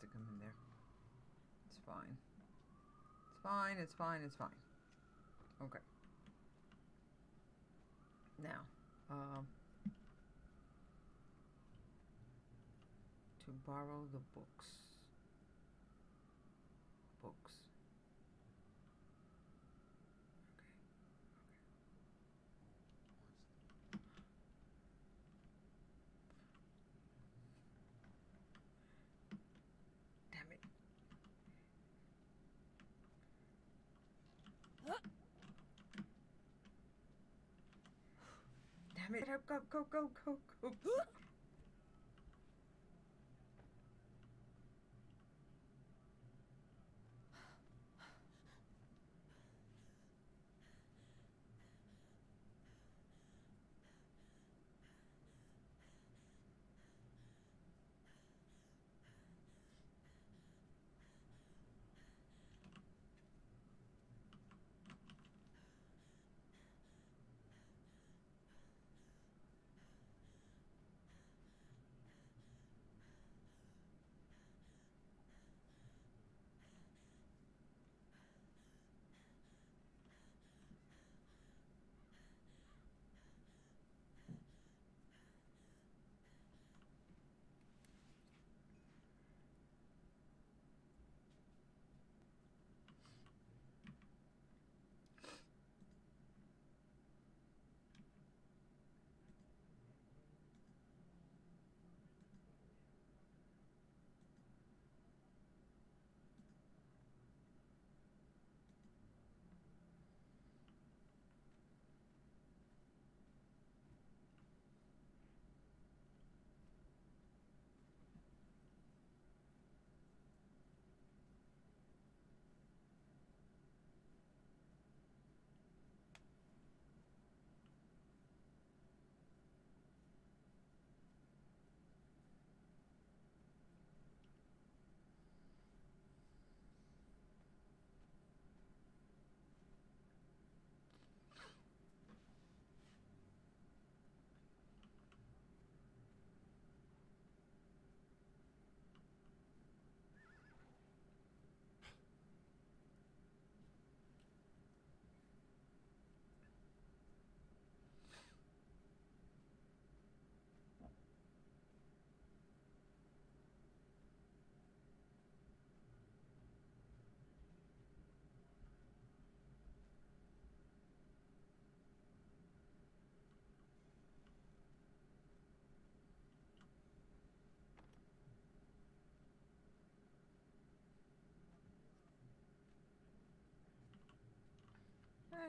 stick them in there. It's fine. It's fine, it's fine, it's fine. Okay. Now, to borrow the books. Books. Okay. Damn it. Damn it. Go, go, go, go, go.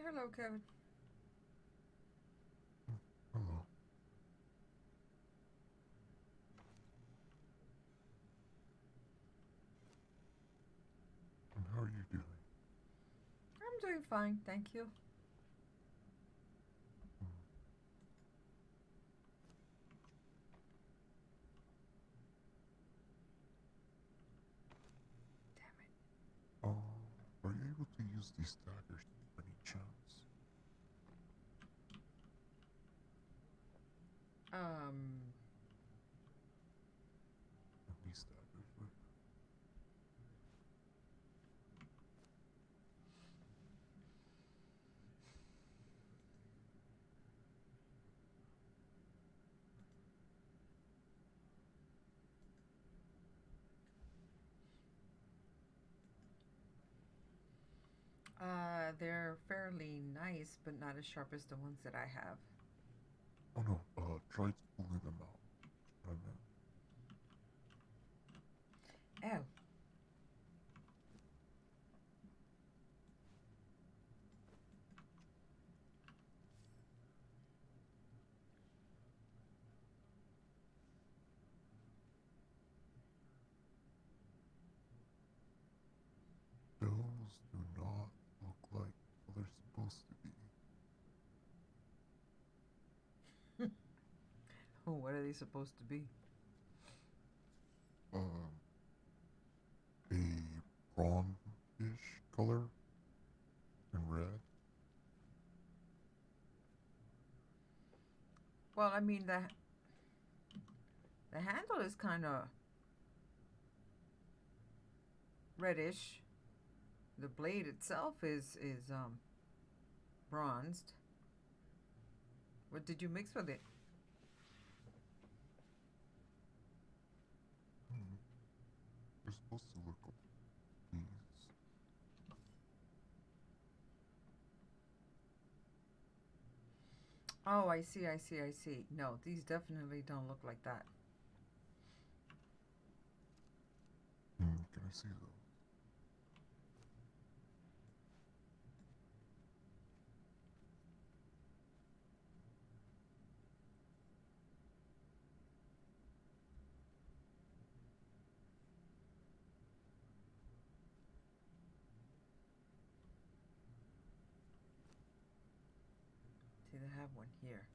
Hello, Kevin. Hello. And how are you doing? I'm doing fine, thank you. Damn it. Are you able to use these daggers by any chance? And these daggers, right? They're fairly nice, but not as sharp as the ones that I have. Oh no, try pulling them out. I meant. Oh. Those do not look like what they're supposed to be. What are they supposed to be? Um, a bronze-ish color and red. Well, I mean, the handle is kind of reddish. The blade itself is bronzed. What did you mix with it? They're supposed to look like these. Oh, I see, I see, I see. No, these definitely don't look like that. Can I see those? See, they have one here.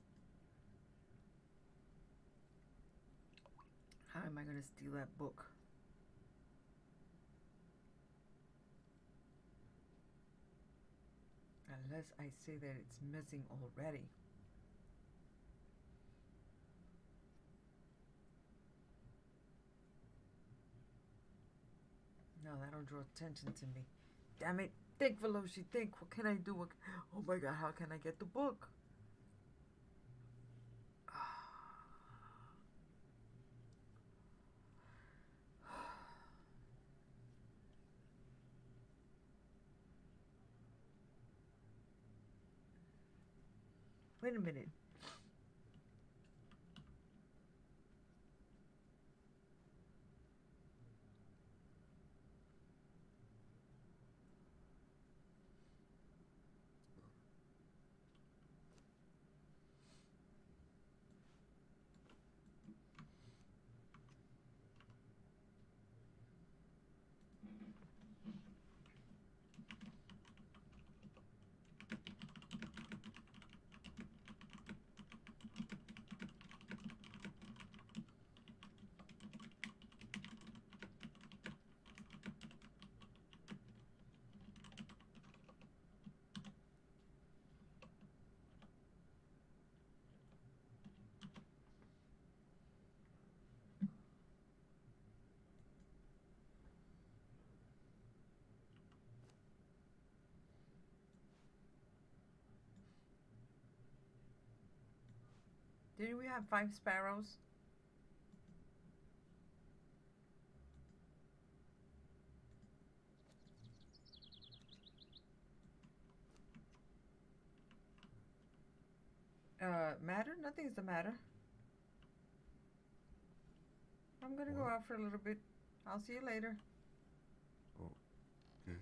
How am I going to steal that book? Unless I say that it's missing already. No, that'll draw attention to me. Damn it. Think, Veloshi, think. What can I do? Oh my god, how can I get the book? Wait a minute. Didn't we have 5 sparrows? Matter? Nothing's the matter. I'm gonna go out for a little bit. I'll see you later. Okay.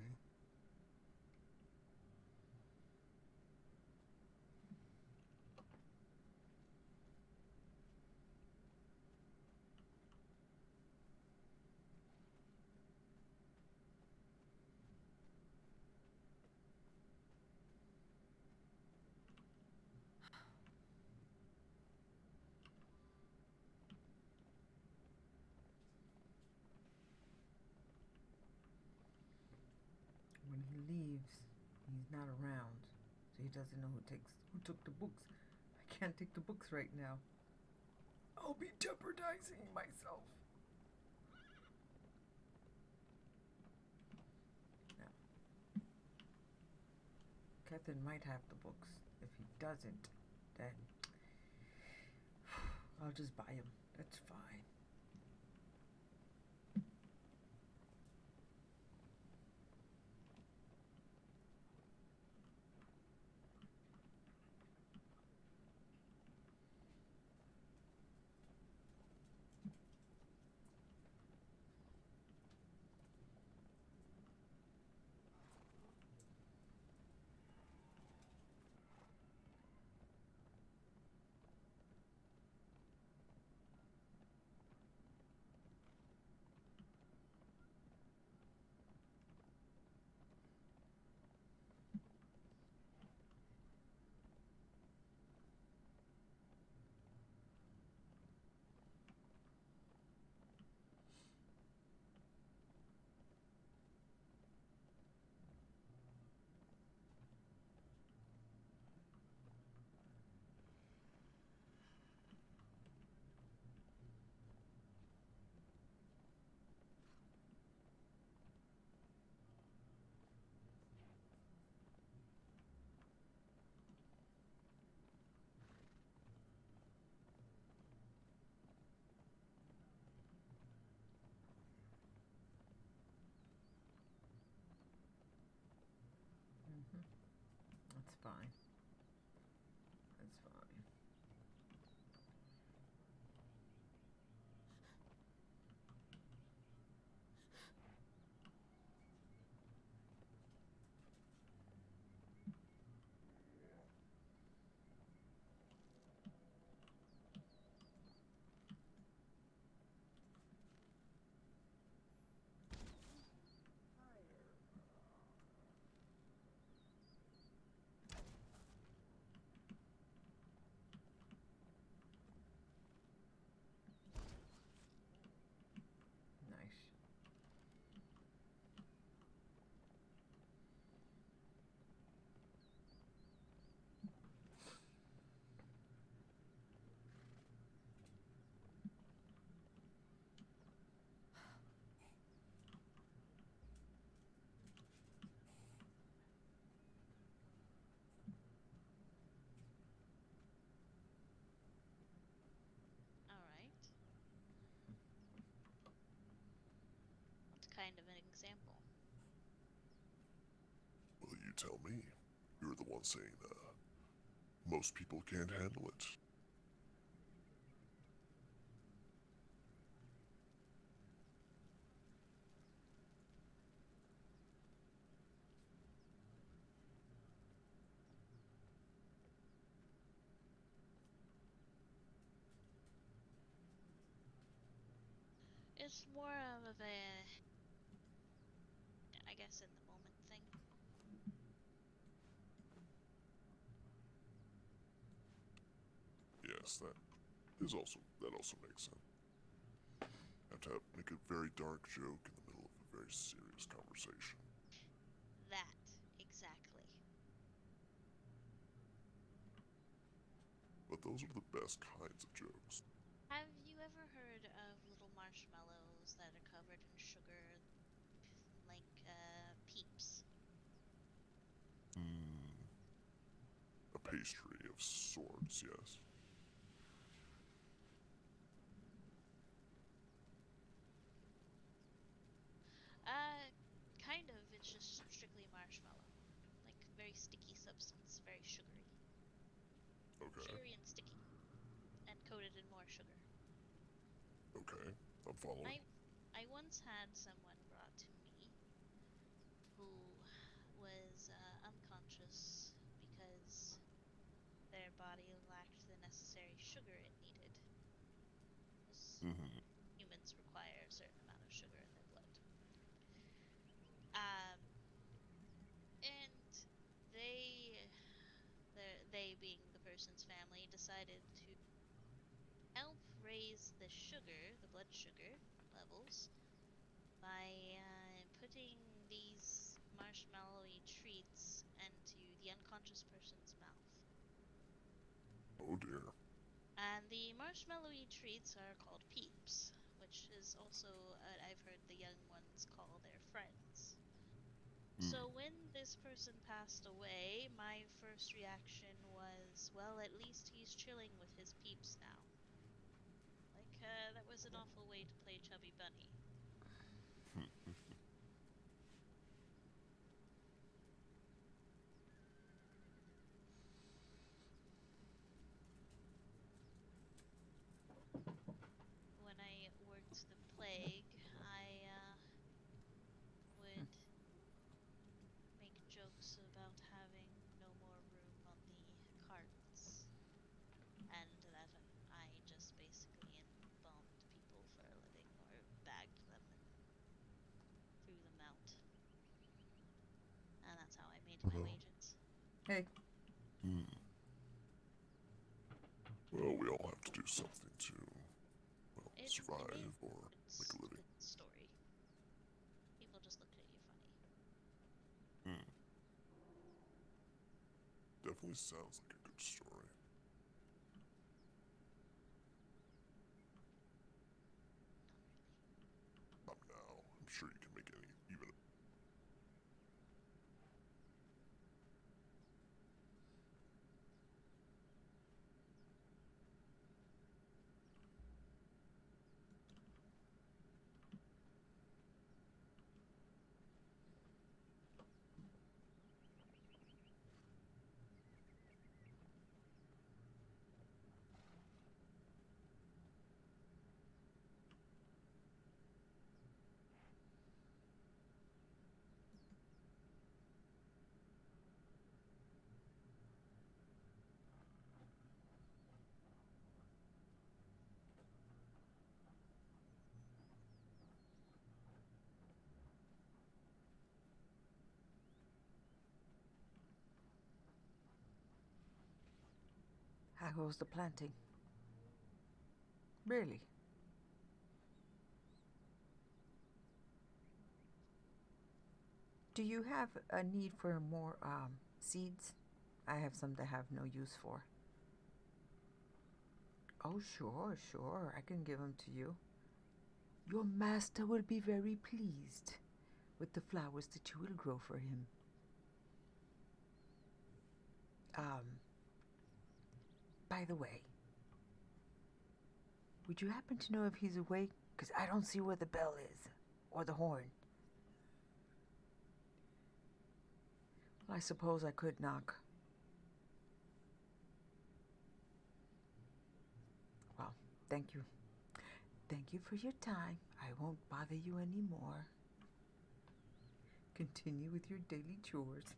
When he leaves, he's not around, so he doesn't know who took the books. I can't take the books right now. I'll be jeopardizing myself. No. Cethin might have the books. If he doesn't, then I'll just buy him. That's fine. That's fine. That's fine. Nice. Alright. What kind of an example? Well, you tell me. You're the one saying, most people can't handle it. It's more of a, I guess, in the moment thing. Yes, that also makes sense. Have to make a very dark joke in the middle of a very serious conversation. That, exactly. But those are the best kinds of jokes. Have you ever heard of little marshmallows that are covered in sugar, like, Peeps? A pastry of sorts, yes. Kind of. It's just strictly marshmallow. Like, very sticky substance, very sugary. Okay, Sugary and sticky. And coated in more sugar. okay, I'm following. I once had someone brought to me who was unconscious because their body lacked the necessary sugar it needed. Because humans require a certain amount of sugar in their blood. And they being the person's family, decided to help raise the sugar, the blood sugar levels, by putting these marshmallowy treats into the unconscious person's mouth. Oh dear. And the marshmallowy treats are called Peeps, which is also what I've heard the young ones call their friends. So when this person passed away, my first reaction was, well, at least he's chilling with his Peeps now. Like, that was an awful way to play Chubby Bunny. When I worked the plague, I would make jokes about having no more room on the carts, and that I just basically embalmed people for a living, or bagged them and threw them out. And that's how I made my wages. Hey. Well, we all have to do something to, well, It survive made or make a a living. good story. People just looked at you funny. Definitely sounds like a good story. Not really. Now, I'm sure you can make any, even. How goes the planting? Really? Do you have a need for more seeds? I have some that have no use for. Oh, sure, sure. I can give them to you. Your master will be very pleased with the flowers that you will grow for him. By the way, would you happen to know if he's awake? Because I don't see where the bell is, or the horn. Well, I suppose I could knock. Well, thank you. Thank you for your time. I won't bother you anymore. Continue with your daily chores.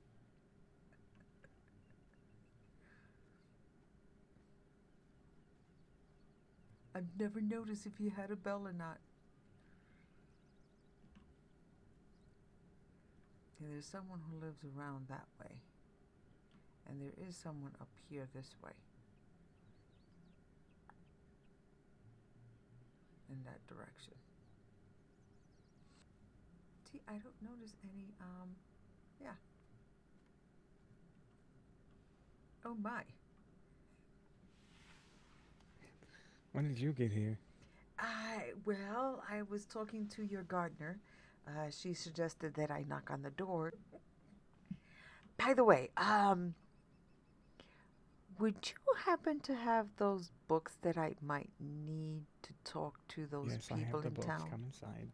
I've never noticed if he had a bell or not. Yeah, there's someone who lives around that way. And there is someone up here this way. In that direction. See, I don't notice any, yeah. Oh my. When did you get here? Well, I was talking to your gardener. She suggested that I knock on the door. By the way, would you happen to have those books that I might need to talk to those Yes, I people have the in books. town? Come inside.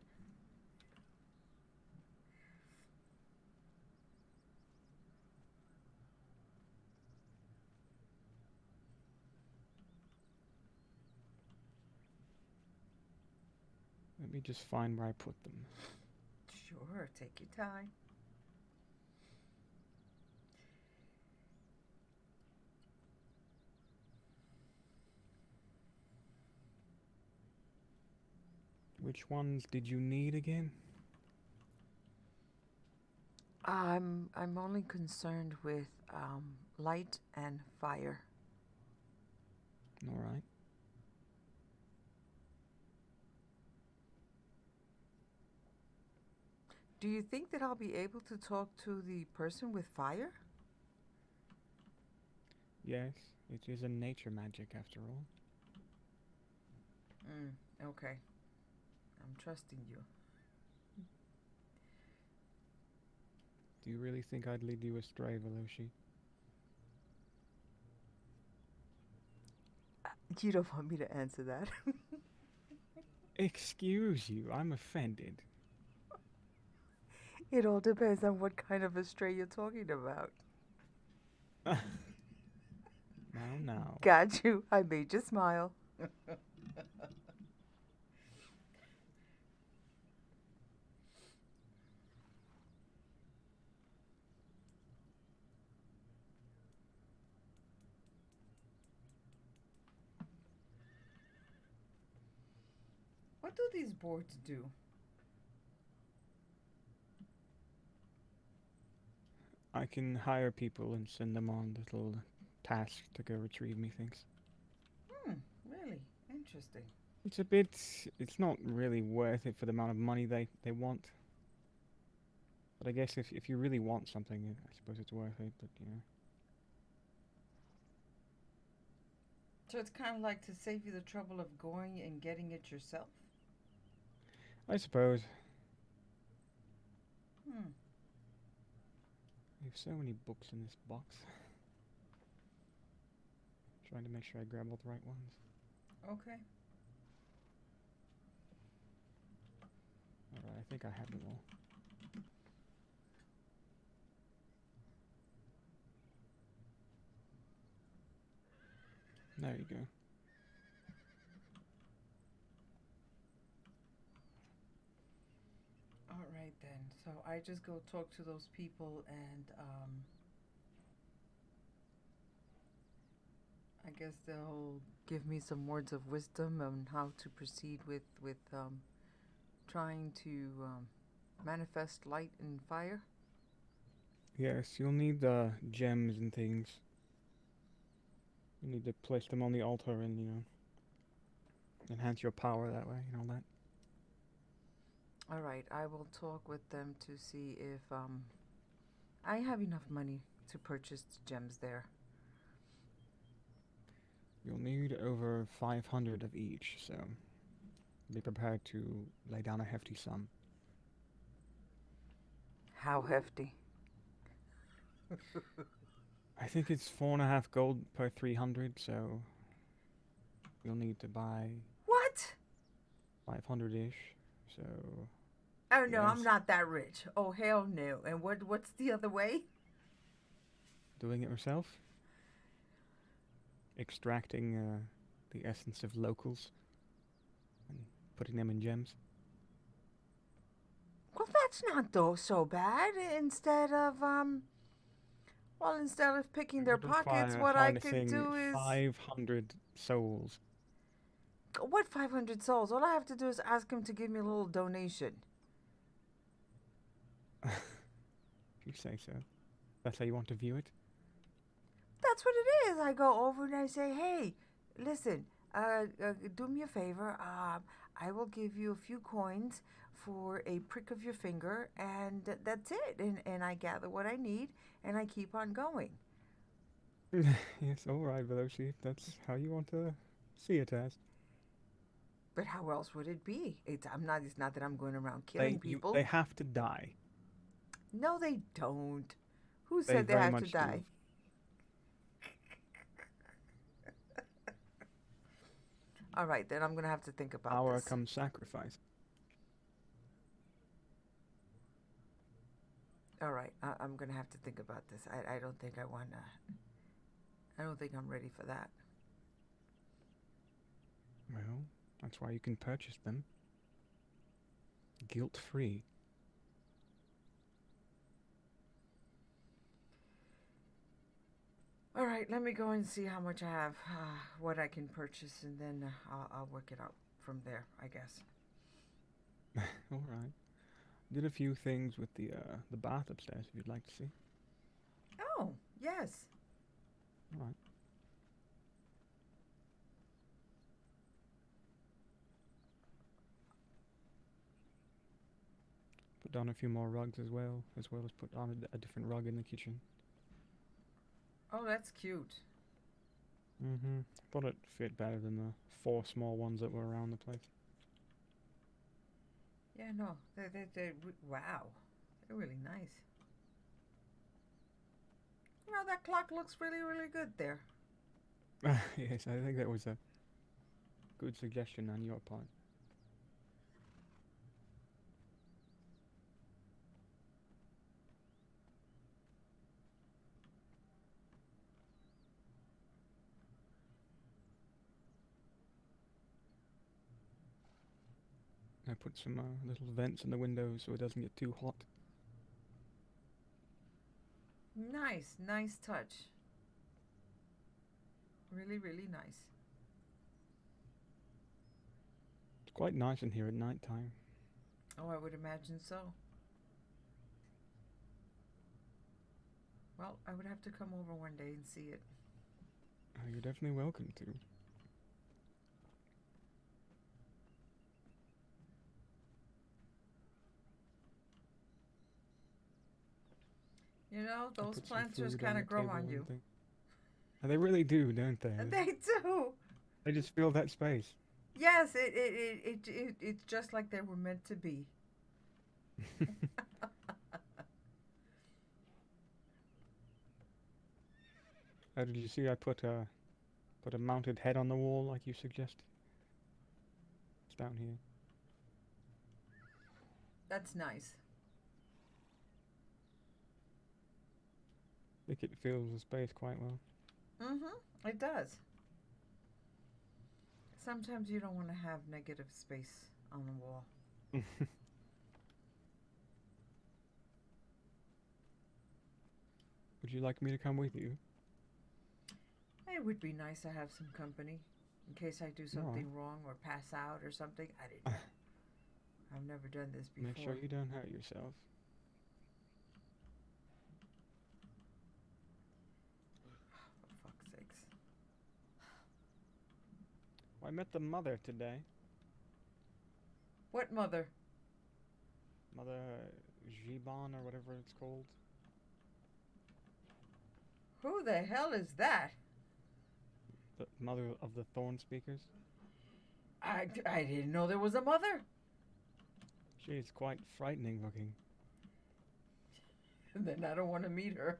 Let me just find where I put them. Sure, take your time. Which ones did you need again? I'm only concerned with light and fire. All right. Do you think that I'll be able to talk to the person with fire? Yes, it is a nature magic after all. Okay. I'm trusting you. Do you really think I'd lead you astray, Veloshi? You don't want me to answer that. Excuse you, I'm offended. It all depends on what kind of a stray you're talking about. Now. Got you. I made you smile. What do these boards do? I can hire people and send them on little tasks to go retrieve me things. Really? Interesting. It's not really worth it for the amount of money they want. But I guess if you really want something, I suppose it's worth it, but you know. So it's kind of like to save you the trouble of going and getting it yourself? I suppose. Hmm. I have so many books in this box. Trying to make sure I grab all the right ones. Okay. Alright, I think I have them all. There you go. All right then. So I just go talk to those people and I guess they'll give me some words of wisdom on how to proceed with trying to manifest light and fire. Yes, you'll need gems and things. You need to place them on the altar and, enhance your power that way and all that. All right, I will talk with them to see if I have enough money to purchase gems there. You'll need over 500 of each, so be prepared to lay down a hefty sum. How hefty? I think it's 4.5 gold per 300, so you'll need to buy What? 500-ish, so... Oh no, I'm Yes. not that rich. Oh hell no. And what's the other way? Doing it yourself? Extracting the essence of locals and putting them in gems? Well, that's not so bad. Instead of picking their It would pockets, require what I could harnessing do is 500 souls. what 500 souls? All I have to do is ask him to give me a little donation. If you say so. That's how you want to view it? That's what it is. I go over and I say, "Hey, listen, do me a favor. I will give you a few coins for a prick of your finger, and that's it. And I gather what I need, and I keep on going." Yes, alright, Veloshi, if that's how you want to see it as. But how else would it be? It's not that I'm going around killing people. They have to die. No, they don't. Who They said they very have to much die? do. All right, then I'm going to have to think about Power this. comes sacrifice. All right, I'm going to have to think about this. I don't think I want to. I don't think I'm ready for that. Well, that's why you can purchase them. Guilt-free. All right, let me go and see how much I have, what I can purchase, and then I'll work it out from there, I guess. Alright. Did a few things with the bath upstairs if you'd like to see. Oh, yes. Alright. Put down a few more rugs as well as put on a different rug in the kitchen. Oh, that's cute. Mm-hmm. Thought it fit better than the 4 small ones that were around the place. Yeah, no, wow, they're really nice. You know, that clock looks really, really good there. Yes, I think that was a good suggestion on your part. I put some little vents in the windows so it doesn't get too hot. Nice, nice touch. Really, really nice. It's quite nice in here at night time. Oh, I would imagine so. Well, I would have to come over one day and see it. Oh, you're definitely welcome to. You know, I those put some plants just food on kind the of grow table on and you. Oh, they really do, don't they? They do. They just fill that space. Yes, it's just like they were meant to be. Oh, did you see I put a mounted head on the wall like you suggested? It's down here. That's nice. I think it fills the space quite well. Mm-hmm. It does. Sometimes you don't want to have negative space on the wall. Would you like me to come with you? It would be nice to have some company in case I do something wrong or pass out or something. I didn't know. I've never done this before. Make sure you don't hurt yourself. For fuck's sakes. I met the mother today. What mother? Mother Giban or whatever it's called. Who the hell is that? The mother of the Thorn Speakers. I didn't know there was a mother. She is quite frightening looking. Then I don't want to meet her.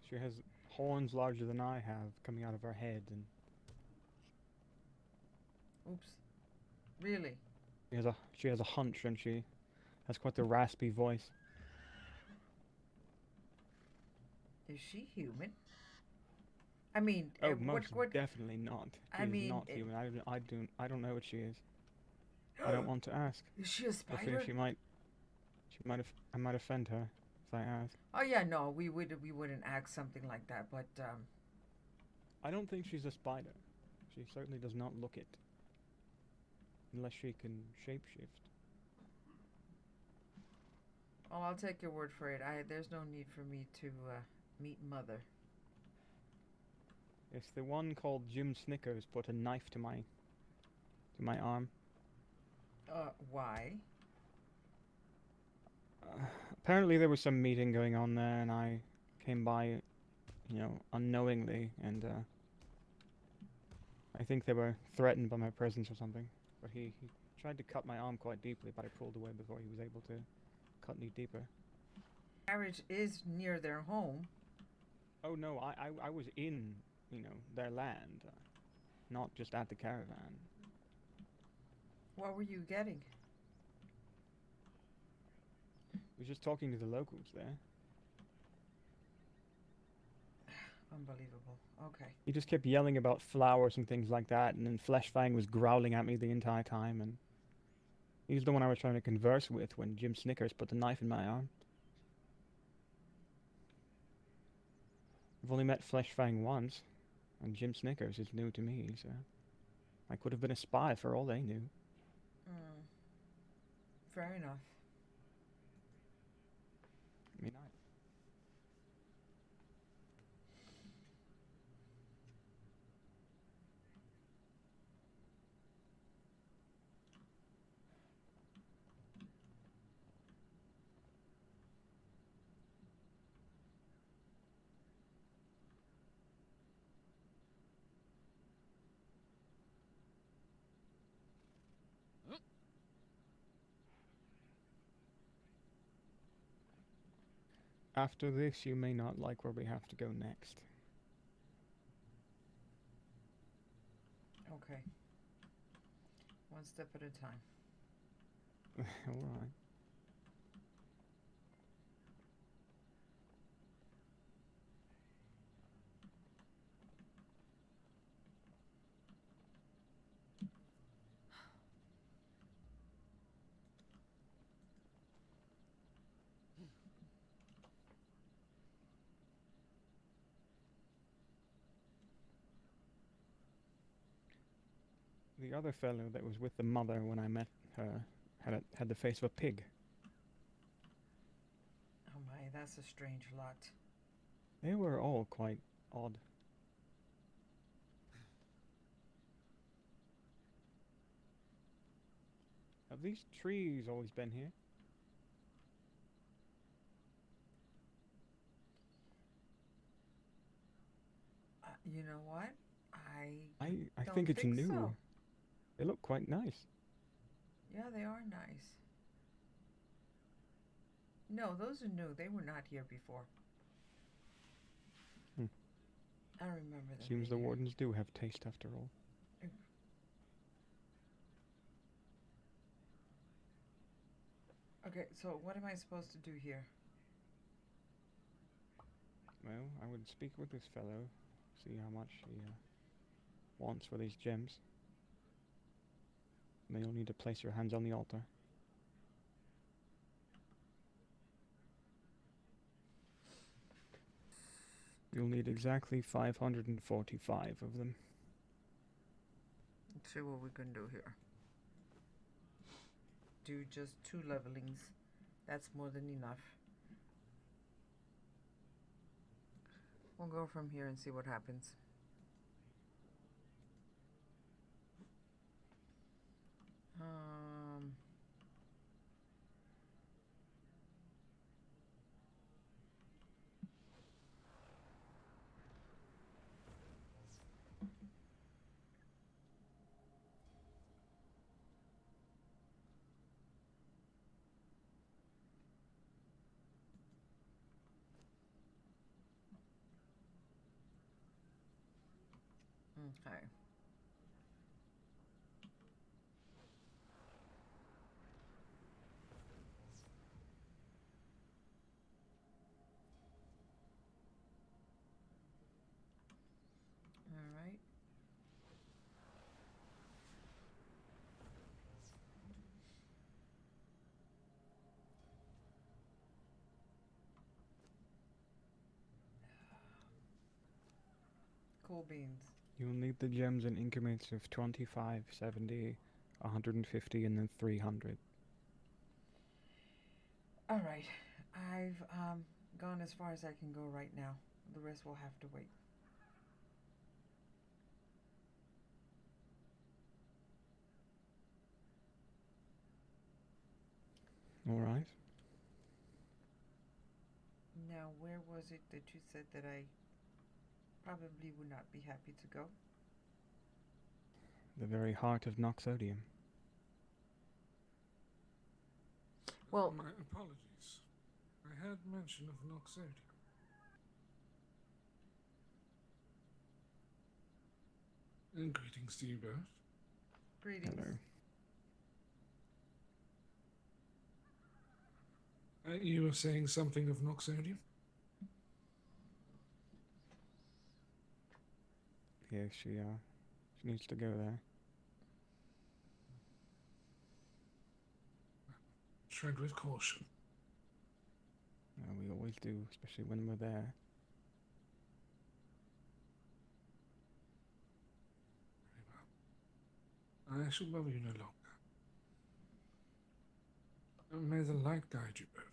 She has horns larger than I have coming out of her head, and Oops. Really? she has a hunch, and she has quite the raspy voice. Is she human? I mean, Oh, most what? definitely not. She I is mean, not human. I don't know what she is. I don't want to ask. Is she a I fear spider? I might offend her if I ask. Oh yeah, no, we wouldn't ask something like that. But I don't think she's a spider. She certainly does not look it. Unless she can shapeshift. oh, I'll take your word for it. There's no need for me to meet Mother. It's the one called Jim Snickers put a knife to my arm. Why? Apparently there was some meeting going on there, and I came by, unknowingly, and I think they were threatened by my presence or something. But he tried to cut my arm quite deeply, but I pulled away before he was able to cut any deeper. Marriage is near their home. Oh no, I was in, their land, not just at the caravan. What were you getting? I was just talking to the locals there. Unbelievable. Okay. He just kept yelling about flowers and things like that, and then Fleshfang was growling at me the entire time, and he's the one I was trying to converse with when Jim Snickers put the knife in my arm. I've only met Fleshfang once, and Jim Snickers is new to me, so I could have been a spy for all they knew. Fair enough. I mean, after this, you may not like where we have to go next. Okay. One step at a time. Alright. The other fellow that was with the mother when I met her had the face of a pig. Oh my, that's a strange lot. They were all quite odd. Have these trees always been here? You know what? I don't think it's new. so. They look quite nice. Yeah, they are nice. No, those are new. They were not here before. I don't remember them. Seems the being here. wardens do have taste after all. Okay, so what am I supposed to do here? Well, I would speak with this fellow, see how much he wants for these gems. And then you'll need to place your hands on the altar. You'll need exactly 545 of them. Let's see what we can do here. Do just 2 levelings. That's more than enough. We'll go from here and see what happens. Okay. All right. Cool beans. You'll need the gems in increments of 25, 70, 150, and then 300. All right. I've gone as far as I can go right now. The rest will have to wait. Alright. Now, where was it that you said that I probably would not be happy to go? The very heart of Noxodium. Well, My apologies. I had mention of Noxodium. And greetings to you both. greetings. Hello. You were saying something of Noxodium? Yes, she needs to go there. Tread with caution. We always do, especially when we're there. Very well. I shall bother you no longer. And may the light guide you both.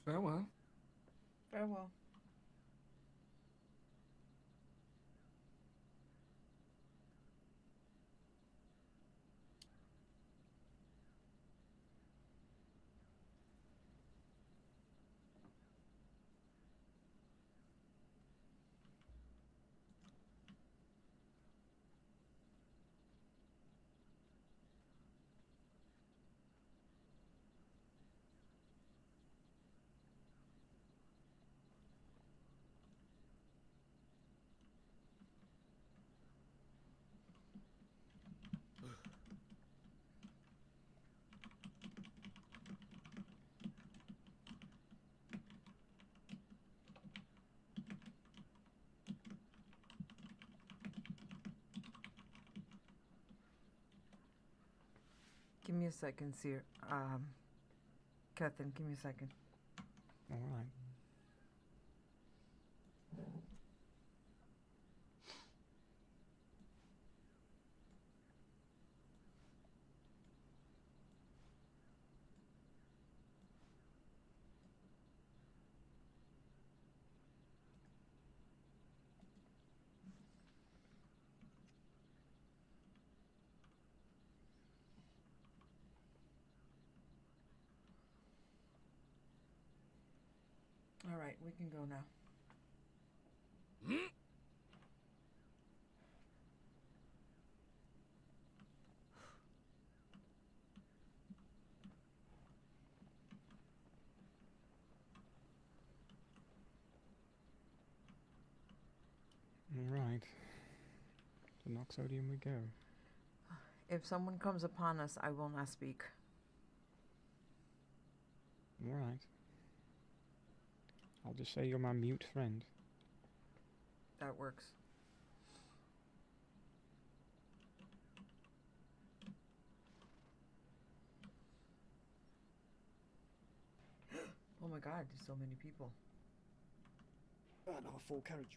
Farewell. Farewell. Give me a second, Seer. Cethin, give me a second. Alright. All right, we can go now. Alright. To Noxodium we go. If someone comes upon us, I will not speak. Alright. I'll just say you're my mute friend. That works. my god, there's so many people. And our full carriage.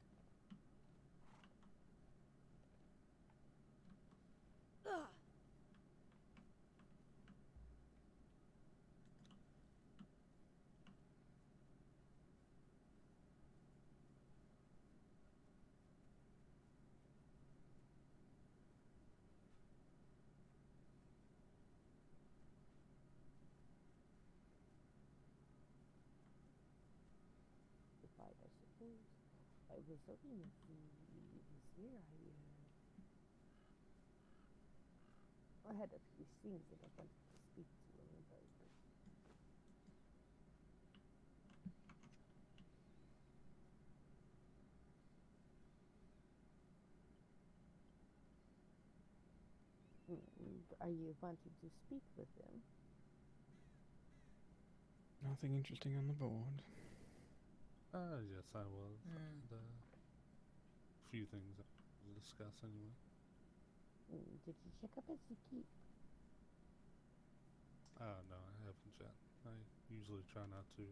I suppose. I was hoping if he was here, I had a few things that I wanted to speak to him about. Are you wanting to speak with him? Nothing interesting on the board. Yes, I was. And, a few things I wanted to discuss anyway. Did you check up at the keep? No, I haven't yet. I usually try not to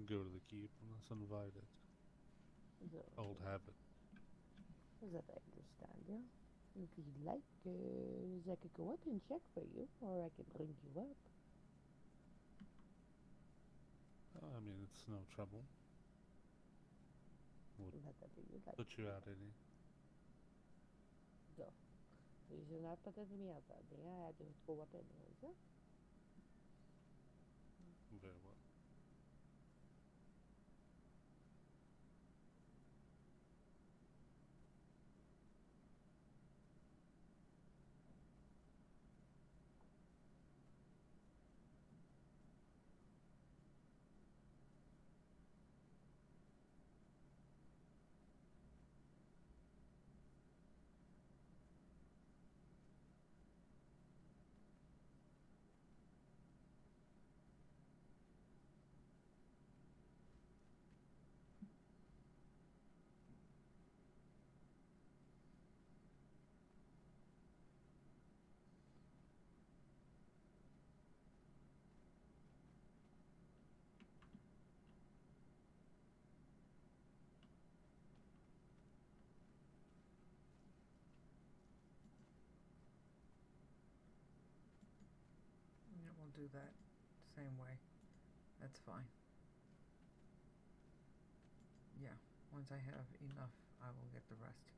go to the keep unless invited. Old habit. That I understand, yeah. If you'd like, I could go up and check for you, or I could bring you up. I mean, it's no trouble. Would Whatever you'd like. put you out any. So, you should not put it me outside. Yeah, I had to go up anyways, yeah? Very well. Yeah, we'll do that same way. That's fine. Yeah, once I have enough, I will get the rest.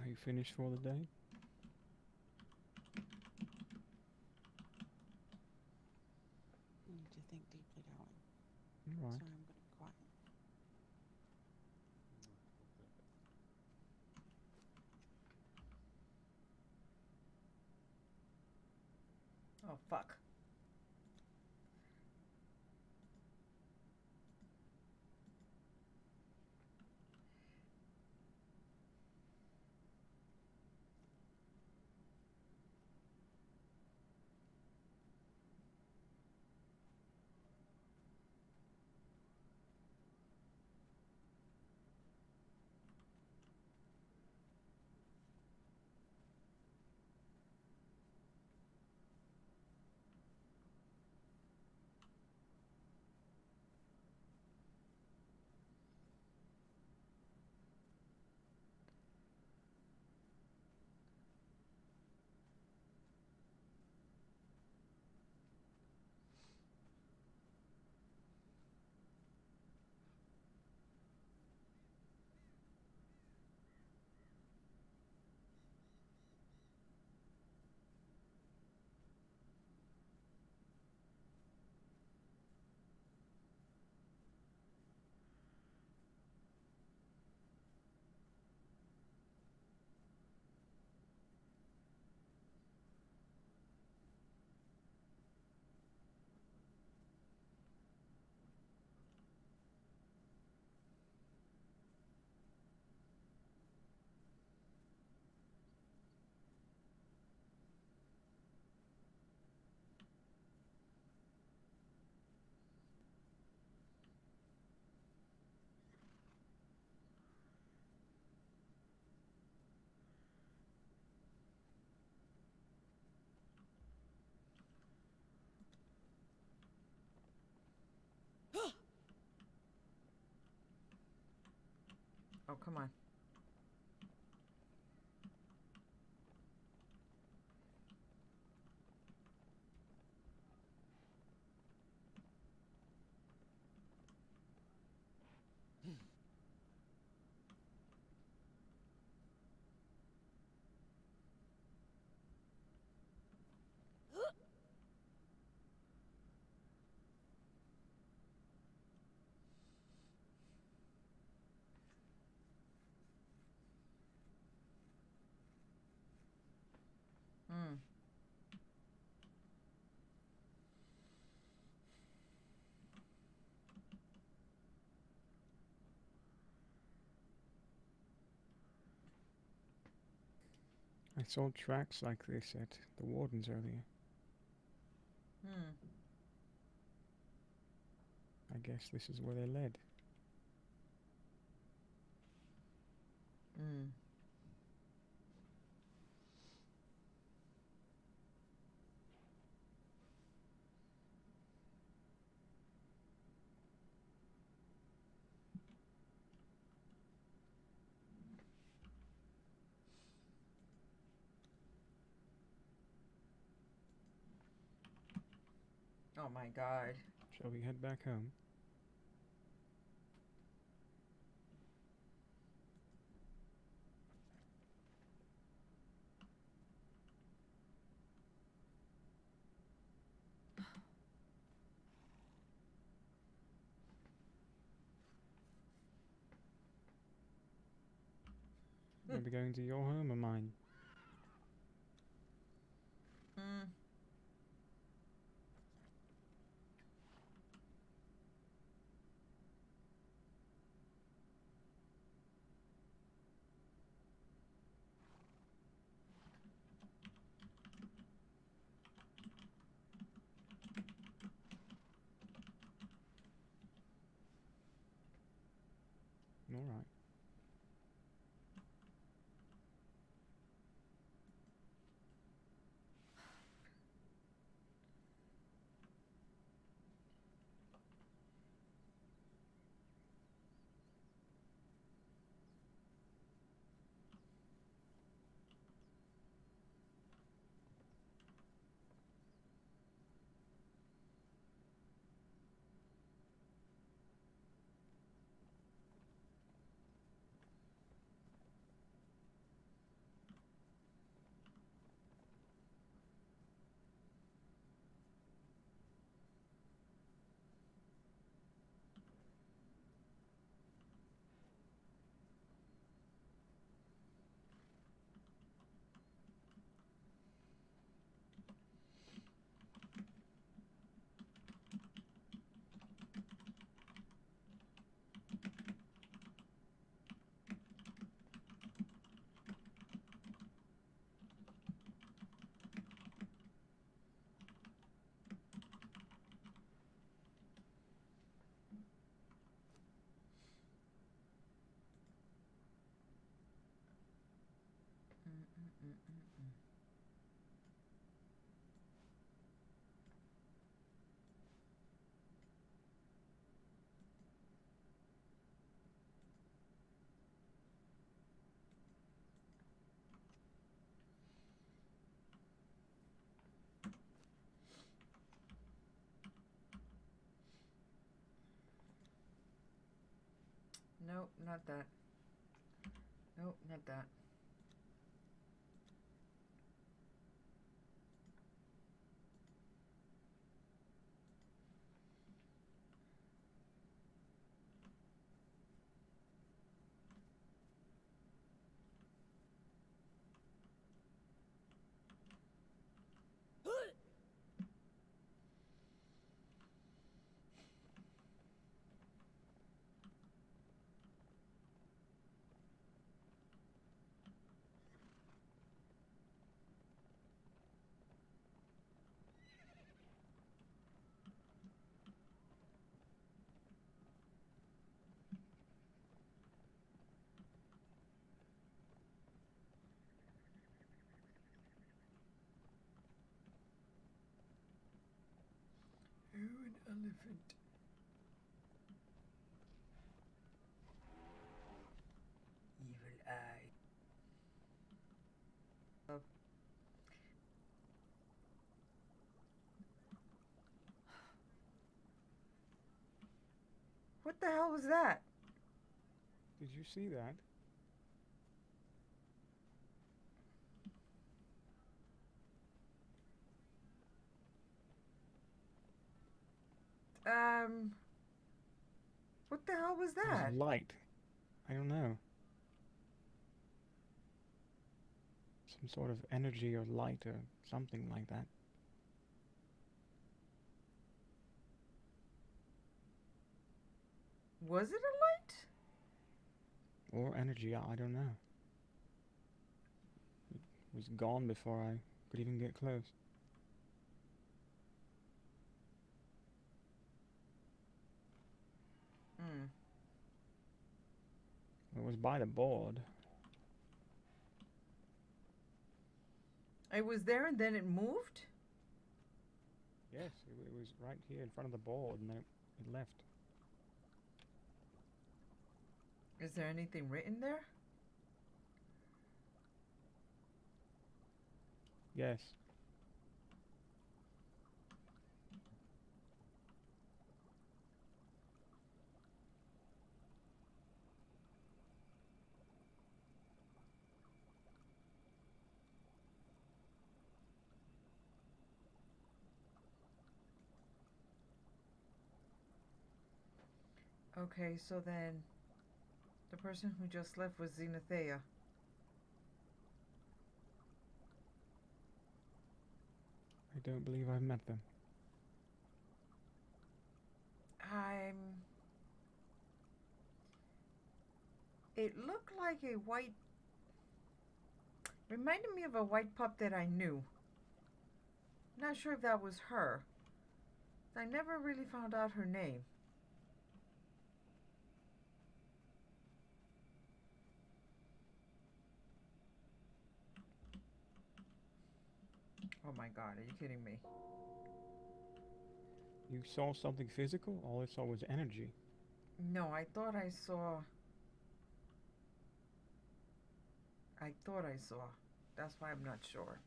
Are you finished for the day? I need to think deeply, darling. Right. So I'm going to be quiet. Oh, fuck. Oh, come on. Mm. I saw tracks like this at the Warden's earlier. Hmm. I guess this is where they led. Mm. Oh my God. Shall we head back home? Maybe going to your home or mine? Mm. Alright. Mm-mm-mm-mm-mm. Nope, not that. Nope, not that. Oh, an elephant. of. What the hell was that? Did you see that? What the hell was It that? was light. I don't know. Some sort of energy or light or something like that. Was it a light? Or energy, I don't know. It was gone before I could even get close. Hmm. It was by the board. It was there and then it moved? Yes, it was right here in front of the board and then it left. Is there anything written there? Yes. Okay, so then the person who just left was Xenothea. I don't believe I've met them. It looked like a white. Reminded me of a white pup that I knew. Not sure if that was her. I never really found out her name. Oh my god, are you kidding me? You saw something physical? All I saw was energy. No, I thought I saw. That's why I'm not sure.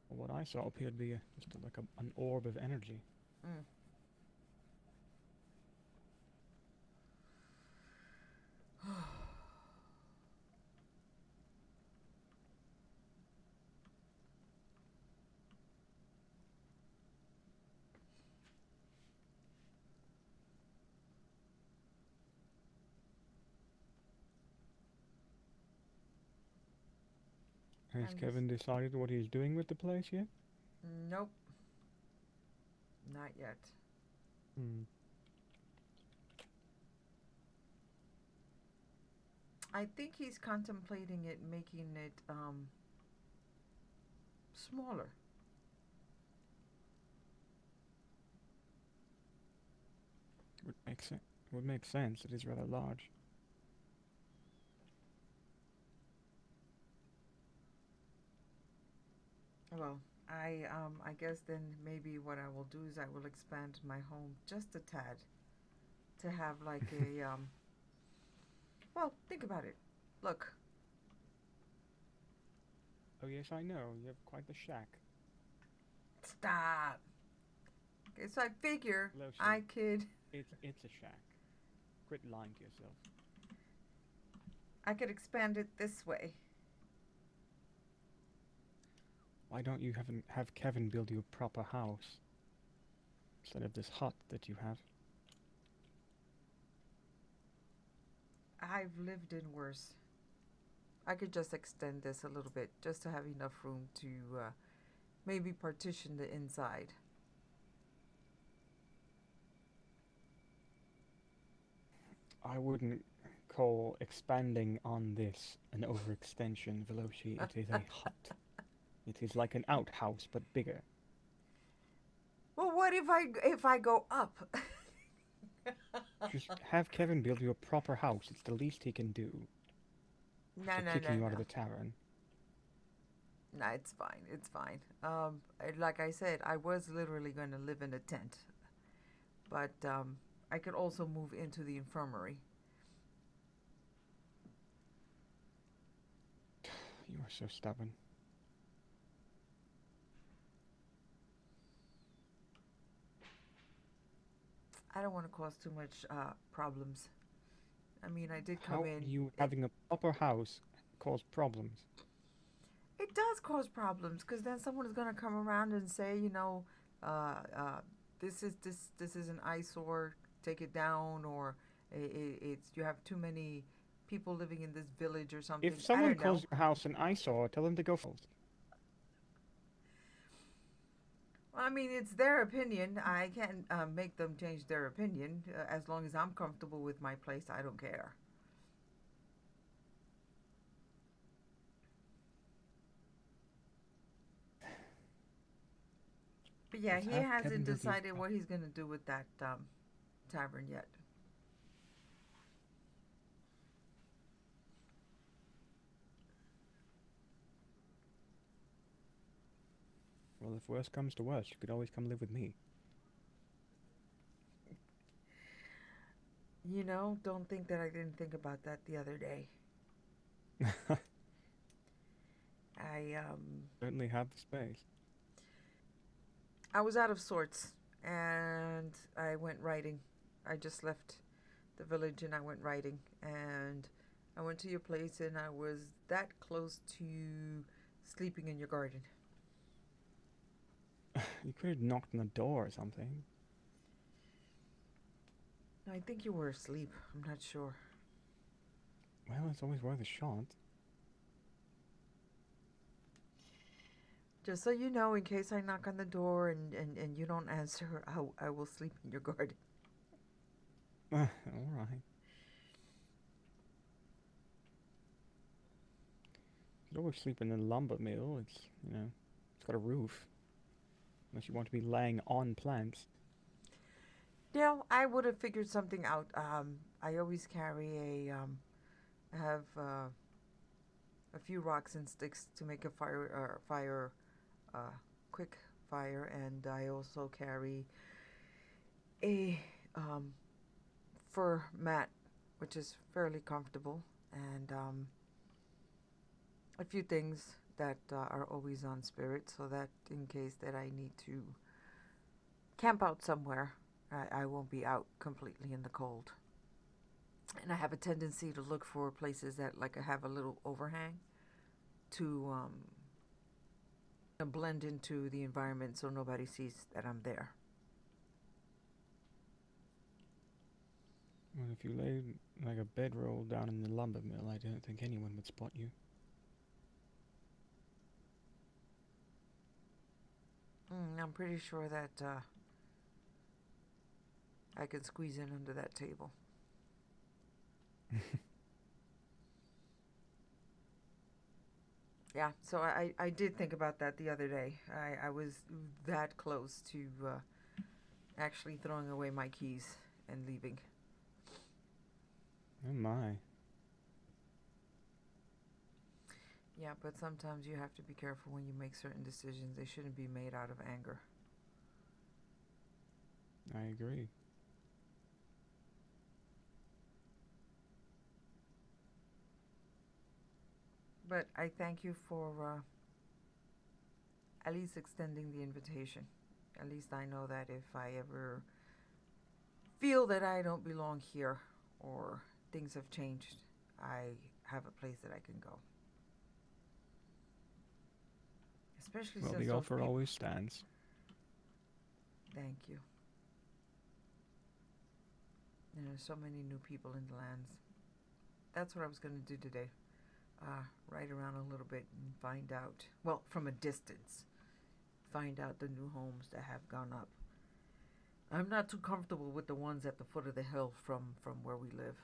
Well, what I saw appeared to be just like an orb of energy. Mm. Has I'm Kevin decided what he's doing with the place yet? Nope. Not yet. Hmm. I think he's contemplating making it smaller. Would make sense. It is rather large. Well, I guess then maybe what I will do is I will expand my home just a tad to have like a well, think about it. Look. Oh yes, I know. You have quite the shack. Stop. Okay, so I figure Veloshi, I could it's a shack. Quit lying to yourself. I could expand it this way. Why don't you have Kevin build you a proper house instead of this hut that you have? I've lived in worse. I could just extend this a little bit just to have enough room to maybe partition the inside. I wouldn't call expanding on this an overextension, Veloshi. It is a hut. It is like an outhouse, but bigger. Well, what if I go up? Just have Kevin build you a proper house. It's the least he can do. After kicking you out of the tavern. No, it's fine. It's fine. Like I said, I was literally going to live in a tent, but I could also move into the infirmary. You're so stubborn. I don't want to cause too much problems. I mean, I did come How in. are you having a proper house cause problems? It does cause problems because then someone is going to come around and say, uh, uh, this is an eyesore. Take it down, or it's you have too many people living in this village or something. If I someone don't know. calls your house an eyesore, tell them to go first. Well, I mean, it's their opinion. I can't make them change their opinion. As long as I'm comfortable with my place, I don't care. But yeah, Let's he have hasn't Cethin do his decided job. what he's going to do with that tavern yet. Well, if worse comes to worse, you could always come live with me. Don't think that I didn't think about that the other day. I Certainly have the space. I was out of sorts and I went riding. I just left the village and I went riding, and I went to your place and I was that close to sleeping in your garden. You could have knocked on the door or something. I think you were asleep. I'm not sure. Well, it's always worth a shot. Just so you know, in case I knock on the door and you don't answer, I will sleep in your garden. Alright. You could always sleep in the lumber mill. It's got a roof. Unless you want to be laying on plants. I would have figured something out. I always carry I have a few rocks and sticks to make a quick fire, and I also carry a fur mat, which is fairly comfortable, and a few things that are always on spirit, so that in case that I need to camp out somewhere, I won't be out completely in the cold. And I have a tendency to look for places that have a little overhang to blend into the environment so nobody sees that I'm there. Well, if you lay like a bedroll down in the lumber mill, I don't think anyone would spot you. I'm pretty sure that I can squeeze in under that table. Yeah, so I did think about that the other day. I was that close to actually throwing away my keys and leaving. Oh my. Yeah, but sometimes you have to be careful when you make certain decisions. They shouldn't be made out of anger. I agree. But I thank you for at least extending the invitation. At least I know that if I ever feel that I don't belong here or things have changed, I have a place that I can go. Especially Well, since the those offer people. always stands. Thank you. There's so many new people in the lands. That's what I was going to do today. Ride around a little bit and find out, well, from a distance, find out the new homes that have gone up. I'm not too comfortable with the ones at the foot of the hill from where we live.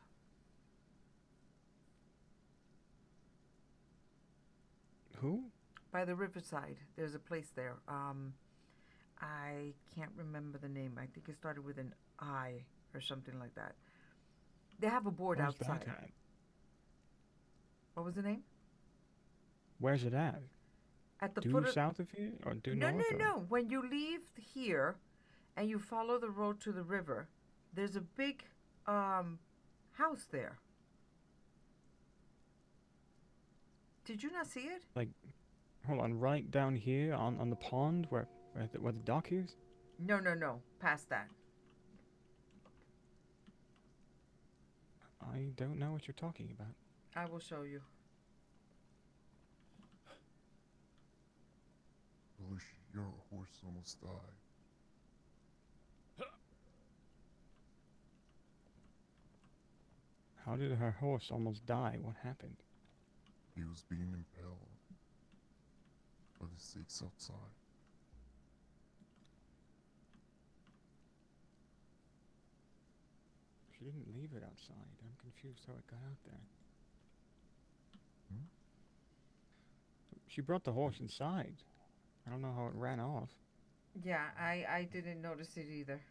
Who? By the riverside, there's a place there. I can't remember the name. I think it started with an I or something like that. They have a board Where's outside. that at? What was the name? Where's it at? At the Due foot of... south of here? Or due No, north? no, or? no. When you leave here and you follow the road to the river, there's a big house there. Did you not see it? Like, hold on, right down here on the pond where the dock is? No, no, no. Past that. I don't know what you're talking about. I will show you. Veloshi, your horse almost died. How did her horse almost die? What happened? He was being impaled by the stakes outside. She didn't leave it outside. I'm confused how it got out there. Hmm? She brought the horse inside. I don't know how it ran off. Yeah, I didn't notice it either.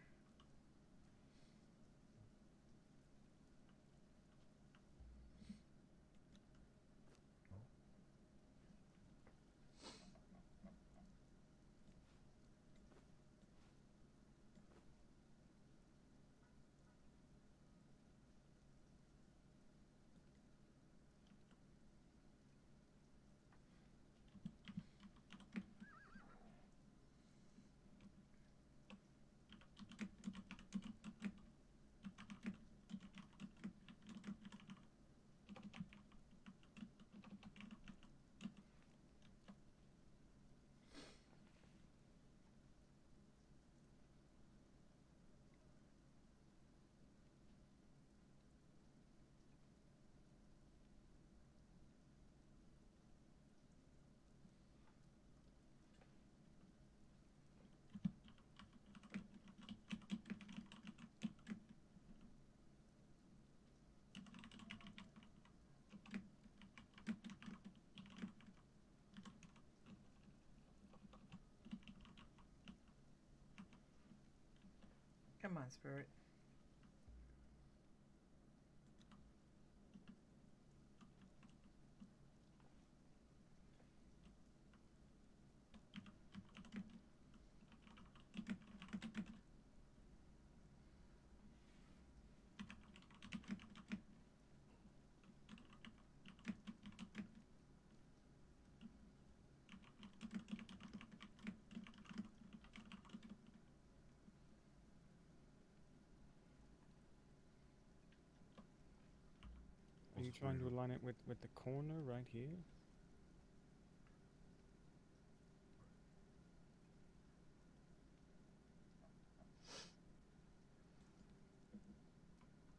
Come on, Spirit. Are you trying to align it with the corner right here?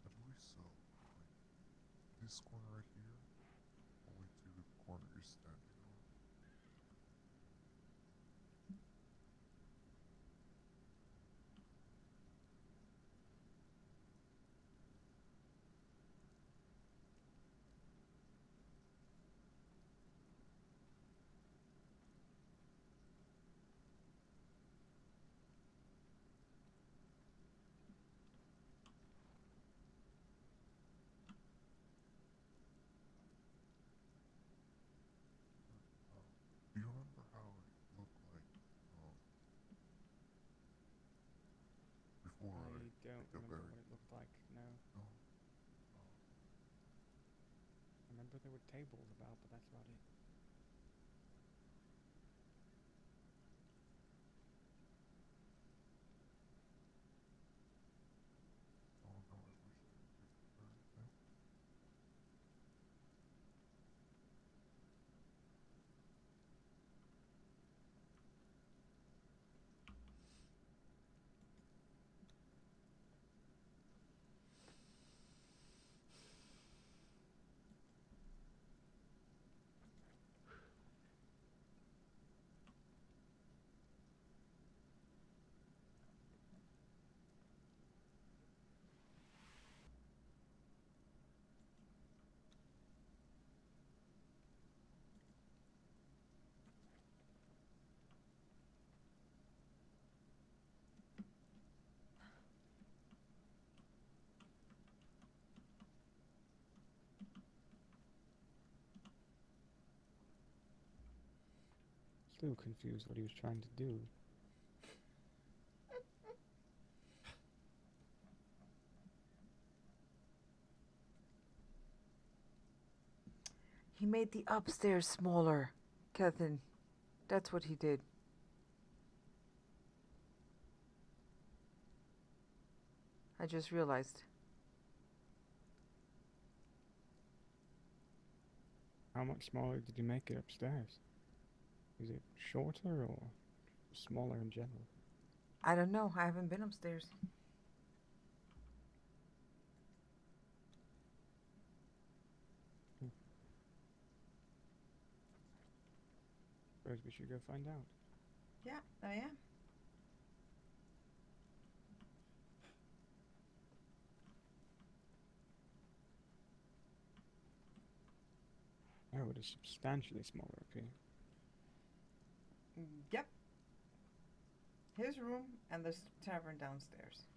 I believe so. Like this corner right here, all the way to the corner you're standing on. Do you remember how it looked like before I I don't got remember buried? what it looked like, no. No. I remember there were tables about, but that's about it. Oh no, I wish I could get buried now. Still confused what he was trying to do. He made the upstairs smaller, Cethin. That's what he did. I just realized. How much smaller did you make it upstairs? Is it shorter or smaller in general? I don't know. I haven't been upstairs. Suppose we should go find out. Yeah, I am. Oh, it is substantially smaller up here. Yep. His room and the tavern downstairs.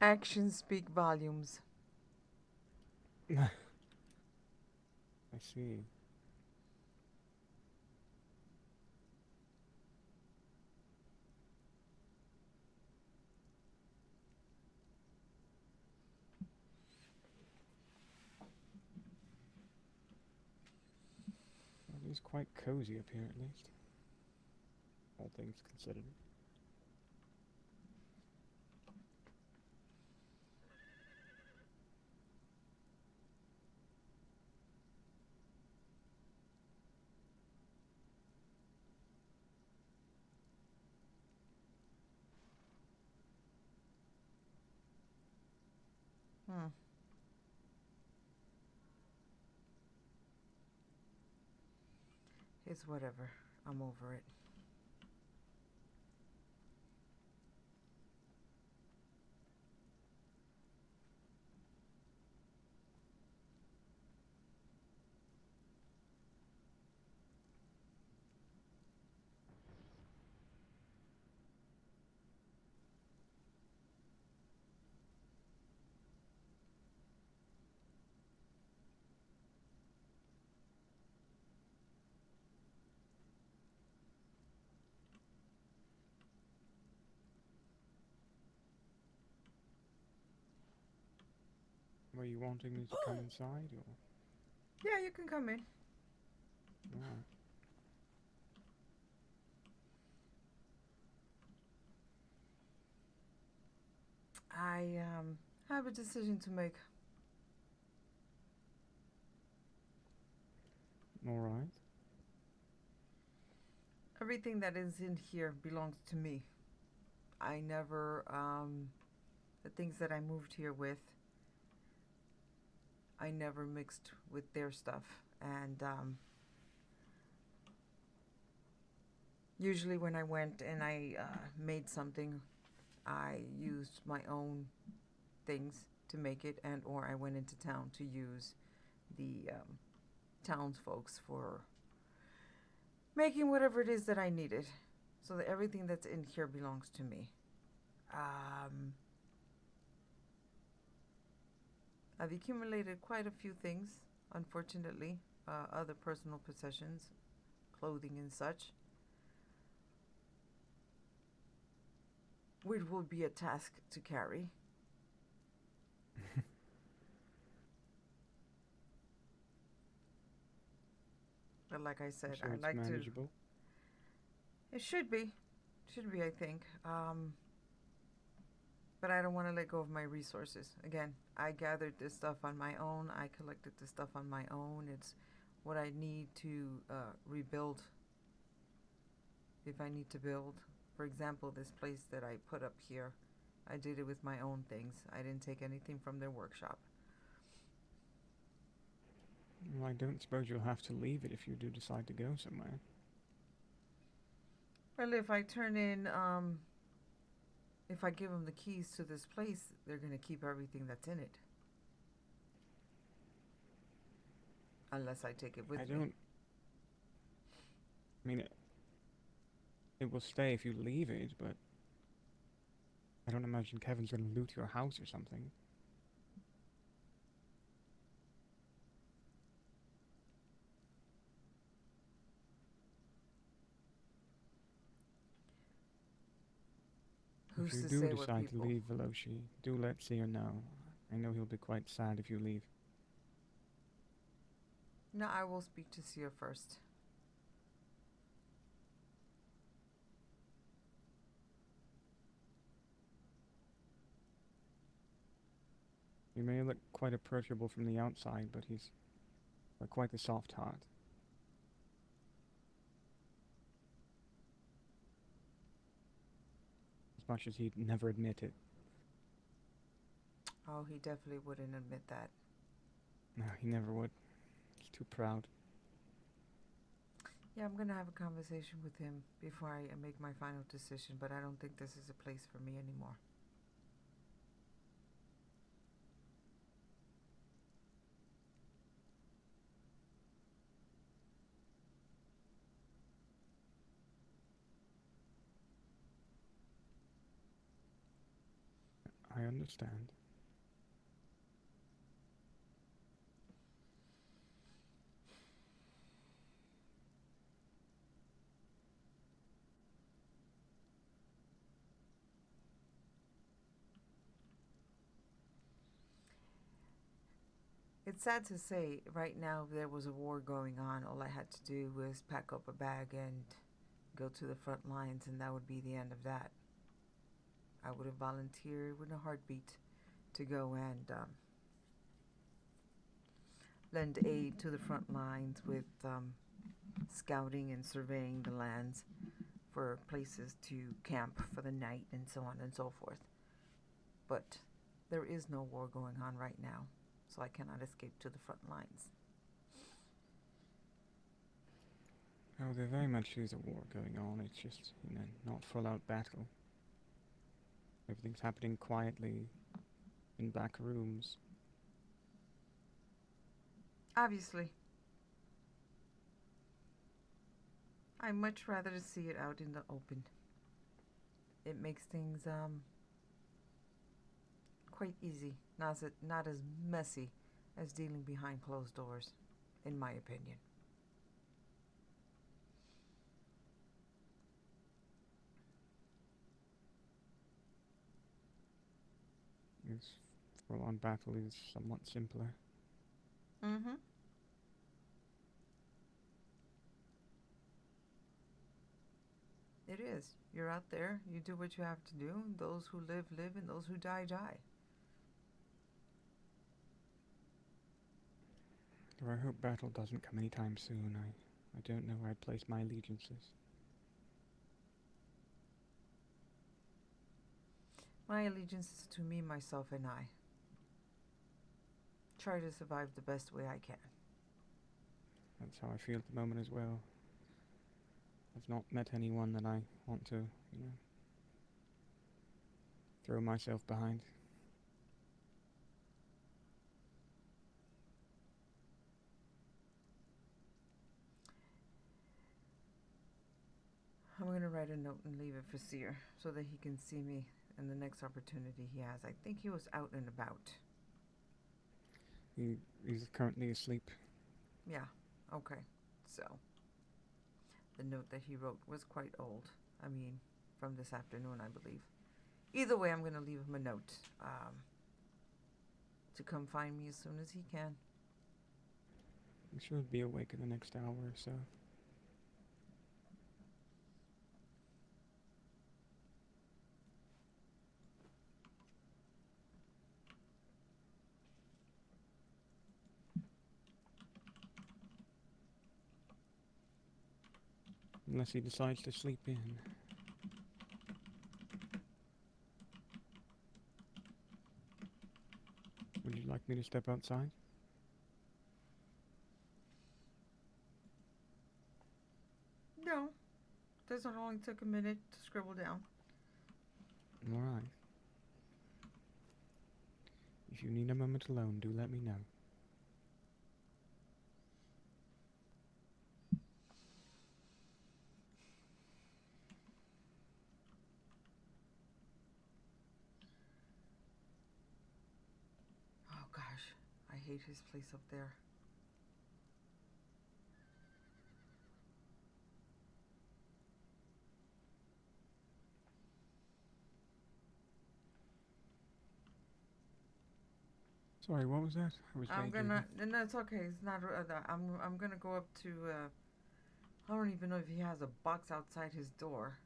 Actions speak volumes. I see. Well, it is quite cozy up here, at least. All things considered. It's whatever. I'm over it. Were you wanting me to come inside, or? Yeah, you can come in. Alright. I have a decision to make. Alright. Everything that is in here belongs to me. I never, the things that I moved here with, I never mixed with their stuff. And usually when I went and I made something, I used my own things to make it, and or I went into town to use the townsfolks for making whatever it is that I needed. So that everything that's in here belongs to me. I've accumulated quite a few things, unfortunately, other personal possessions, clothing and such. Which will be a task to carry. But like I said, Sure I it's like manageable. to. It should be. Should be, I think. But I don't want to let go of my resources. Again, I gathered this stuff on my own. I collected this stuff on my own. It's what I need to rebuild if I need to build. For example, this place that I put up here, I did it with my own things. I didn't take anything from their workshop. Well, I don't suppose you'll have to leave it if you do decide to go somewhere. Well, if I turn in, if I give them the keys to this place, they're going to keep everything that's in it. Unless I take it with me. I mean, it will stay if you leave it, but I don't imagine Kevin's going to loot your house or something. Who's If you to do say what decide to people? leave Veloshi, do let Seer know. I know he'll be quite sad if you leave. No, I will speak to Seer first. He may look quite approachable from the outside, but he's quite a soft heart. As much as he'd never admit it. Oh, he definitely wouldn't admit that. No, he never would. He's too proud. Yeah, I'm gonna have a conversation with him before I make my final decision, but I don't think this is a place for me anymore. I understand. It's sad to say, right now, if there was a war going on, all I had to do was pack up a bag and go to the front lines, and that would be the end of that. I would have volunteered with a heartbeat to go and lend aid to the front lines with scouting and surveying the lands for places to camp for the night and so on and so forth. But there is no war going on right now, so I cannot escape to the front lines. Oh, there very much is a war going on. It's just, not full-out battle. Everything's happening quietly in back rooms. Obviously. I much rather see it out in the open. It makes things quite easy, not as messy as dealing behind closed doors, in my opinion. This full-on battle is somewhat simpler. Mm-hmm. It is. You're out there, you do what you have to do, and those who live, live, and those who die, die. Though I hope battle doesn't come anytime soon. I don't know where I'd place my allegiances. My allegiance is to me, myself, and I. Try to survive the best way I can. That's how I feel at the moment as well. I've not met anyone that I want to, throw myself behind. I'm going to write a note and leave it for Seer so that he can see me in the next opportunity he has. I think he was out and about. He's currently asleep. Yeah, okay. So, the note that he wrote was quite old. I mean, from this afternoon, I believe. Either way, I'm going to leave him a note to come find me as soon as he can. He should be awake in the next hour or so. Unless he decides to sleep in. Would you like me to step outside? No, this one only took a minute to scribble down. Alright. If you need a moment alone, do let me know. Oh gosh, I hate his place up there. Sorry, what was that? I was I'm daydreaming. gonna. No, it's okay. It's not. I'm gonna go up to. I don't even know if he has a box outside his door.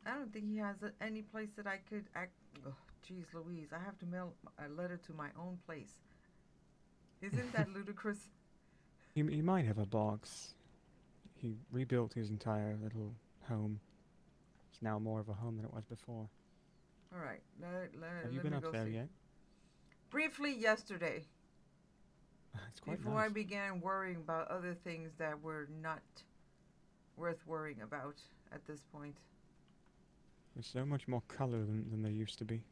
I don't think he has any place that I could act. Oh, jeez, Louise, I have to mail a letter to my own place. Isn't that ludicrous? He might have a box. He rebuilt his entire little home. It's now more of a home than it was before. All right, Have you let been me up go there see. yet? Briefly yesterday, It's quite before I nice. began worrying about other things that were not worth worrying about at this point. There's so much more color than there used to be.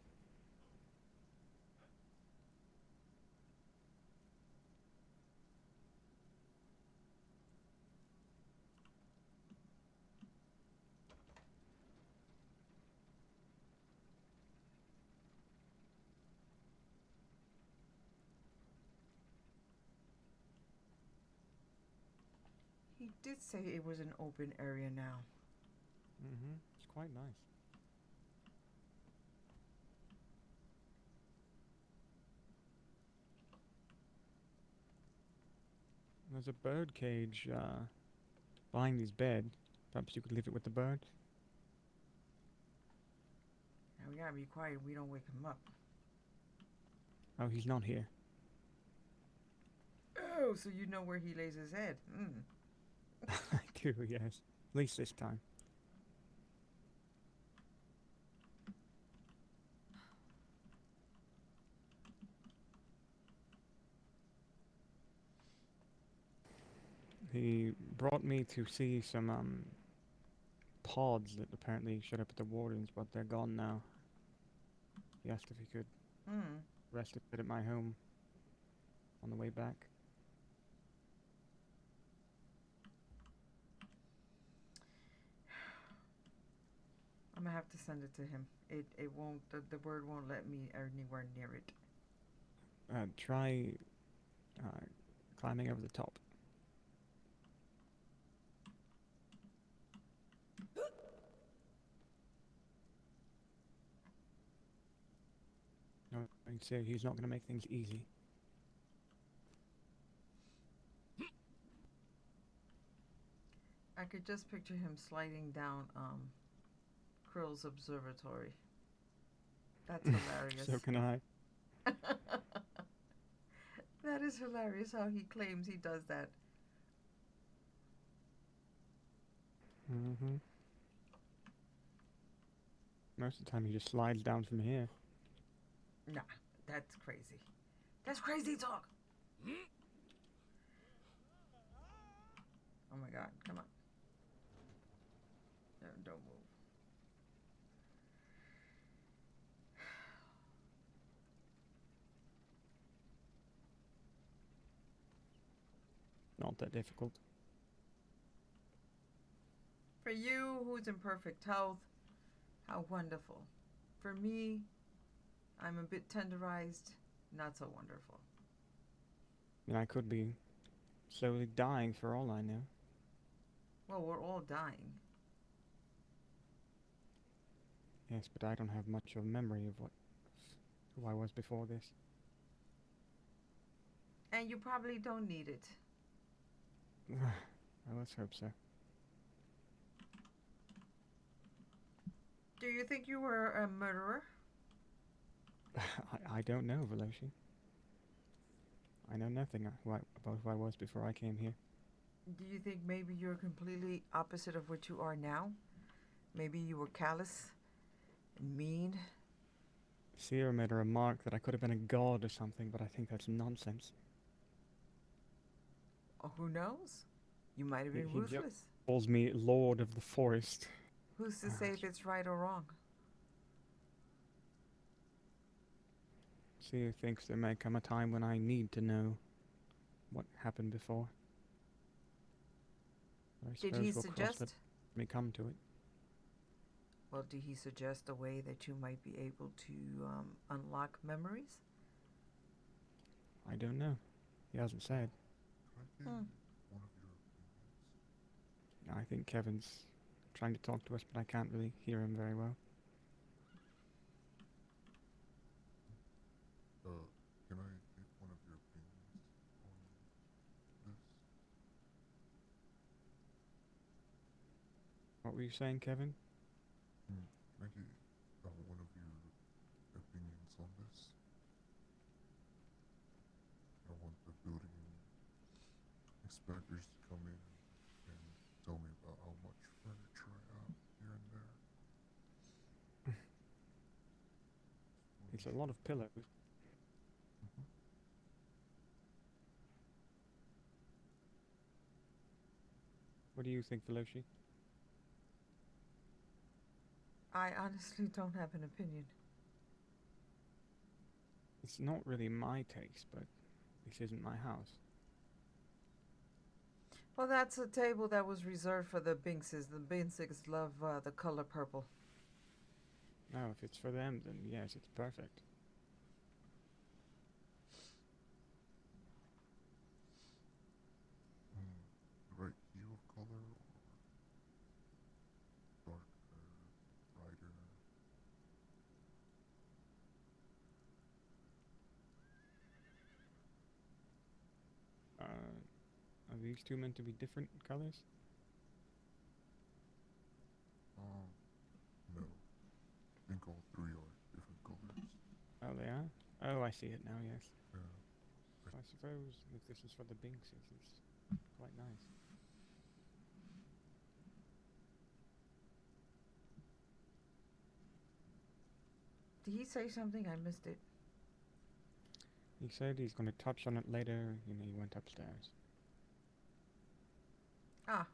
He did say it was an open area now. It's quite nice. There's a bird cage behind his bed. Perhaps you could leave it with the bird. Now we gotta be quiet. We don't wake him up. Oh, he's not here. Oh, so you know where he lays his head. I do, yes. At least this time. He brought me to see some pods that apparently showed up at the wardens, but they're gone now. He asked if he could rest a bit at my home on the way back. I'm gonna have to send it to him. It won't. The bird won't let me anywhere near it. Try climbing over the top. No, I say he's not going to make things easy. I could just picture him sliding down Krill's observatory. That's hilarious. So can I. That is hilarious how he claims he does that. Most of the time he just slides down from here. Nah, that's crazy. That's crazy talk. Oh my god, come on. No, don't move. Not that difficult. For you, who's in perfect health, how wonderful. For me, I'm a bit tenderized, not so wonderful. And I could be slowly dying for all I know. Well, we're all dying. Yes, but I don't have much of a memory of who I was before this. And you probably don't need it. Well, let's hope so. Do you think you were a murderer? I don't know, Veloshi. I know nothing about who I was before I came here. Do you think maybe you're completely opposite of what you are now? Maybe you were callous and mean? Sierra made a remark that I could have been a god or something, but I think that's nonsense. Oh, who knows? You might have been He ruthless. calls me Lord of the Forest. Who's to say if it's right or wrong? Sierra thinks there may come a time when I need to know what happened before. I Did suppose he we'll cross that suggest? when we come to it. Well, did he suggest a way that you might be able to unlock memories? I don't know. He hasn't said. Could I get one of your opinions? I think Kevin's trying to talk to us, but I can't really hear him very well. What were you saying, Kevin? Can I get one of your opinions on this? I want the building inspectors to come in and tell me about how much furniture I have here and there. It's a lot of pillows. Mhm. What do you think, Veloshi? I honestly don't have an opinion. It's not really my taste, but this isn't my house. Well, that's a table that was reserved for the Binkses. The Binkses love the color purple. Oh, if it's for them, then yes, it's perfect. The right hue of color or darker, brighter? Are these two meant to be different colors? No. I think all three are different colors. Oh, they are? Oh, I see it now, yes. Yeah. I suppose if this is for the Binkses, it's quite nice. Did he say something? I missed it. He said he's going to touch on it later, and he went upstairs. Ah.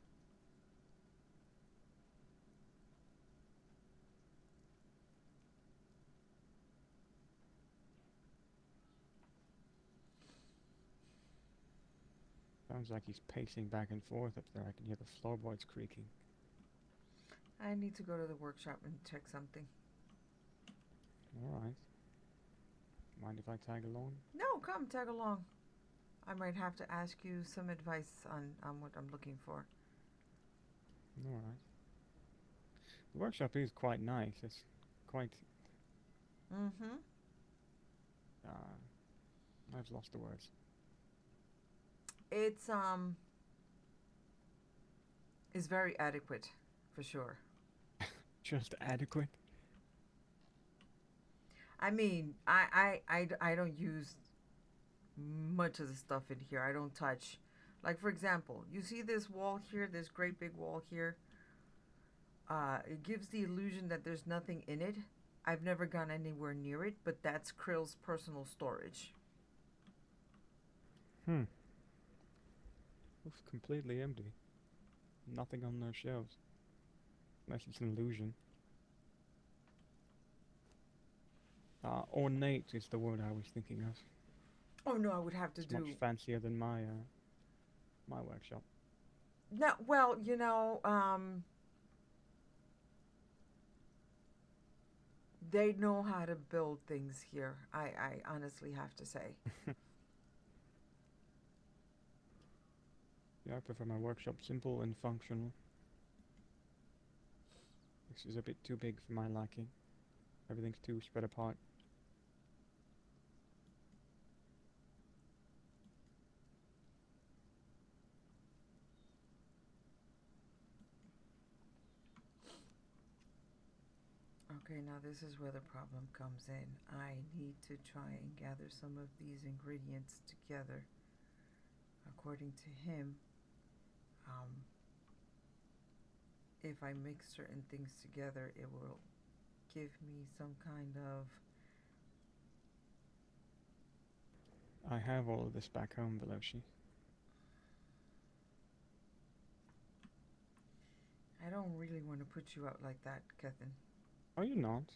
Sounds like he's pacing back and forth up there. I can hear the floorboards creaking. I need to go to the workshop and check something. Alright. Mind if I tag along? No, come, tag along. I might have to ask you some advice on what I'm looking for. Alright. The workshop is quite nice. It's quite... Mm-hmm. I've lost the words. It's very adequate, for sure. Just adequate? I mean, I don't use much of the stuff in here. I don't touch. Like, for example, you see this wall here, this great big wall here? It gives the illusion that there's nothing in it. I've never gone anywhere near it, but that's Krill's personal storage. Looks completely empty. Nothing on those shelves. Unless it's an illusion. Ornate is the word I was thinking of. Oh no, I would have to It's do. much fancier than my workshop. No, well, they know how to build things here. I honestly have to say. Yeah, I prefer my workshop simple and functional. This is a bit too big for my liking. Everything's too spread apart. Okay, now this is where the problem comes in. I need to try and gather some of these ingredients together. According to him, if I mix certain things together, it will give me some kind of... I have all of this back home, Veloshi. I don't really want to put you out like that, Cethin. Oh, you're not.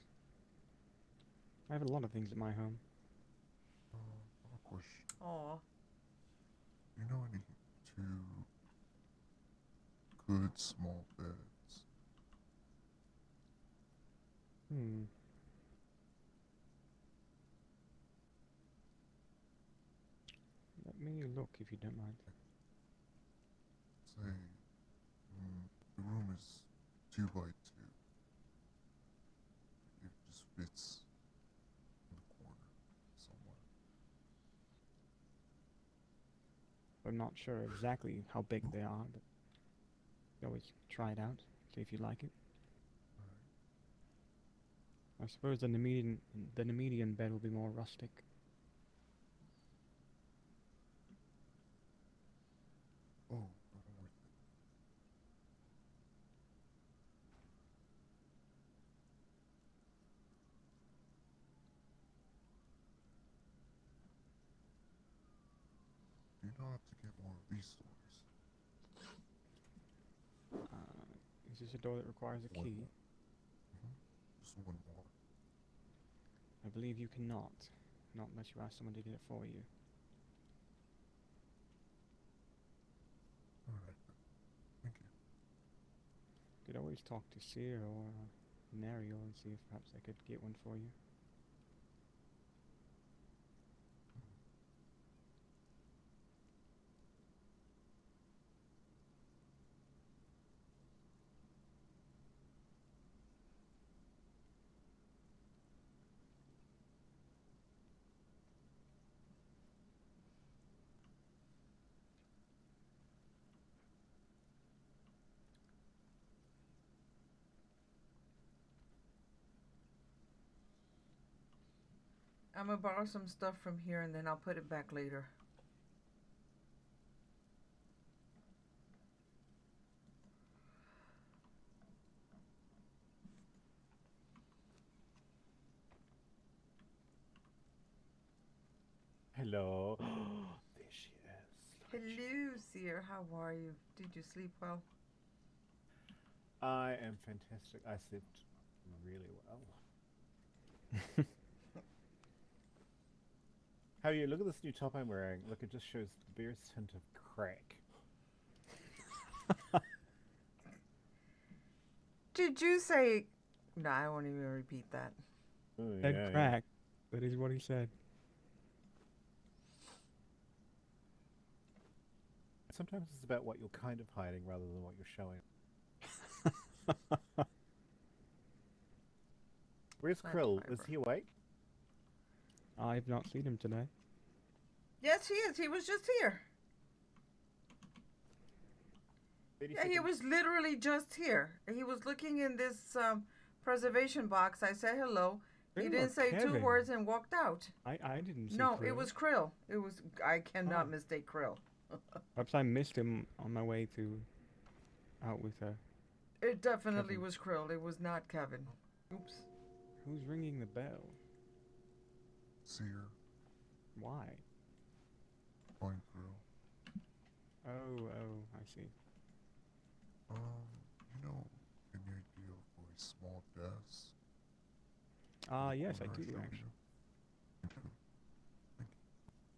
I have a lot of things at my home. I have a question. Aw. You know any two good small beds? Let me look if you don't mind. Say, the room is 2 by 2. It just fits in the corner somewhere. I'm not sure exactly how big they are, but you always try it out. See if you like it. I suppose the Nemedian bed will be more rustic. Oh, I'm with it. Do you not have to get one of these doors? Is this a door that requires a One key? more. Just one more. I believe you cannot. Not unless you ask someone to get it for you. Alright then. Thank you. Could always talk to Seer or Nariel and see if perhaps I could get one for you. I'm gonna borrow some stuff from here and then I'll put it back later. Hello. There she is. Hello, Seer. How are you? Did you sleep well? I am fantastic. I slept really well. How are you? Look at this new top I'm wearing. Look, it just shows the barest hint of crack. Did you say... No, I won't even repeat that. Oh, Said yeah, crack. That is what he said. Sometimes it's about what you're kind of hiding rather than what you're showing. Where's Plant Krill? Is fiber. he awake? I've not seen him today. Yes, he is. He was just here. 30 Yeah, he seconds. was literally just here. He was looking in this preservation box. I said hello. He Krill or didn't say two Kevin? words and walked out. I didn't see No, Krill. it was Krill. It was. I cannot Oh. mistake Krill. Perhaps I missed him on my way to out with her. It definitely Kevin. was Krill. It was not Kevin. Oops. Who's ringing the bell? Seer, Why? Fine Girl. Oh, I see. You know, any idea for a small desk? Yes, I Or do show actually. you? Thank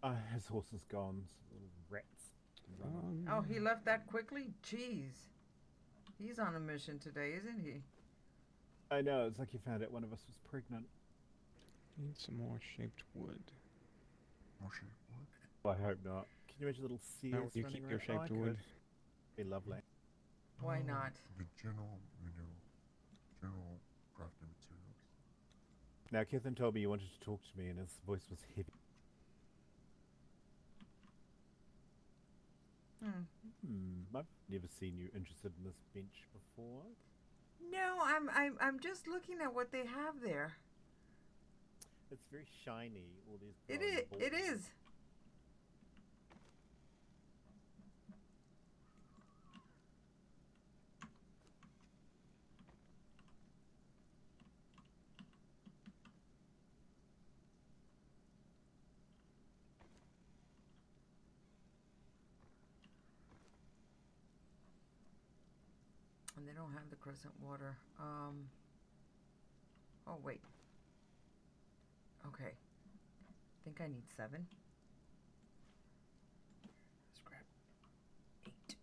you. His horse is gone. Little rats. Oh, he left that quickly? Jeez. He's on a mission today, isn't he? I know, it's like he found out one of us was pregnant. Need some more shaped wood. More shape wood? Well, I hope not. Can you imagine little seers No, you running keep your around? shaped I wood. could. Be lovely. Why not? The general crafting materials. Now, Cethin told me you wanted to talk to me, and his voice was heavy. I've never seen you interested in this bench before. No, I'm just looking at what they have there. It's very shiny. All these. It glowing is. It balls. is. And they don't have the crescent water. Oh wait. Okay. I think I need 7. Let's grab 8.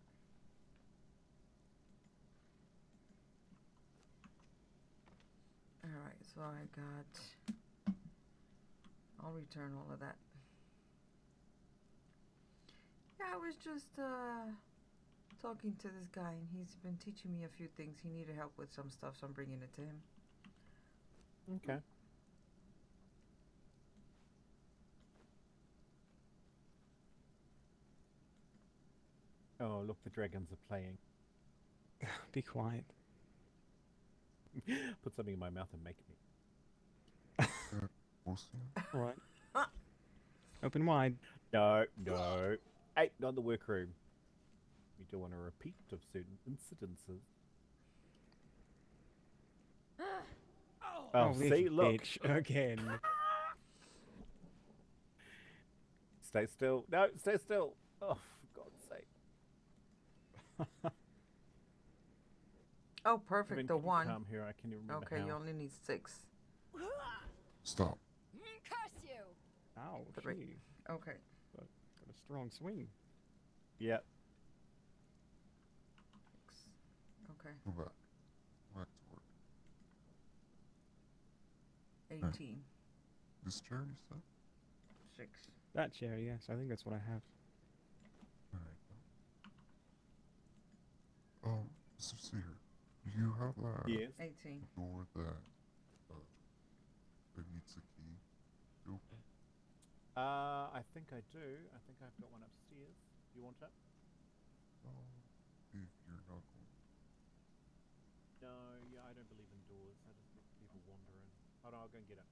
Alright, so I got... I'll return all of that. Yeah, I was just talking to this guy and he's been teaching me a few things. He needed help with some stuff, so I'm bringing it to him. Okay. Oh, look, the dragons are playing. Be quiet. Put something in my mouth and make me. Mostly. Alright. Open wide. No, no. Hey, not in the workroom. We don't want a repeat of certain incidences. Oh, this see, look. bitch again. Stay still. No, stay still. Oh, for God's sake. Oh, perfect. Vin, The can you one. calm here? I can't even remember Okay, how. you only need 6. Stop. Curse you! Ow, 3. gee. Okay. Got a strong swing. Yep. 6. Okay. Go back. Back to work. 18. This chair, you said? 6. That chair, yes. I think that's what I have. Alright. Mr. Seer, do you have that 18. door that needs a key? To open? I think I do. I think I've got one upstairs. Do you want it? If you're not going. No, yeah, I don't believe in doors. I just let people wander in. Hold on, I'll go and get it.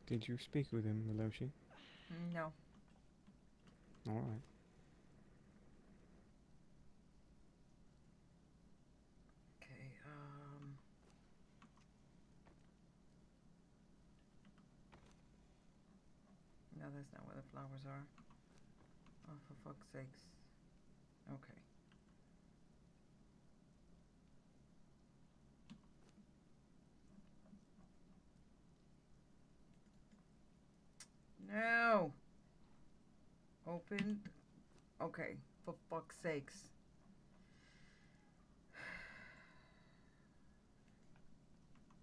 Did you speak with him, Veloshi? No. Alright. Okay, no, that's not where the flowers are. Oh, for fuck's sakes. Okay. No! Open. Okay, for fuck's sakes.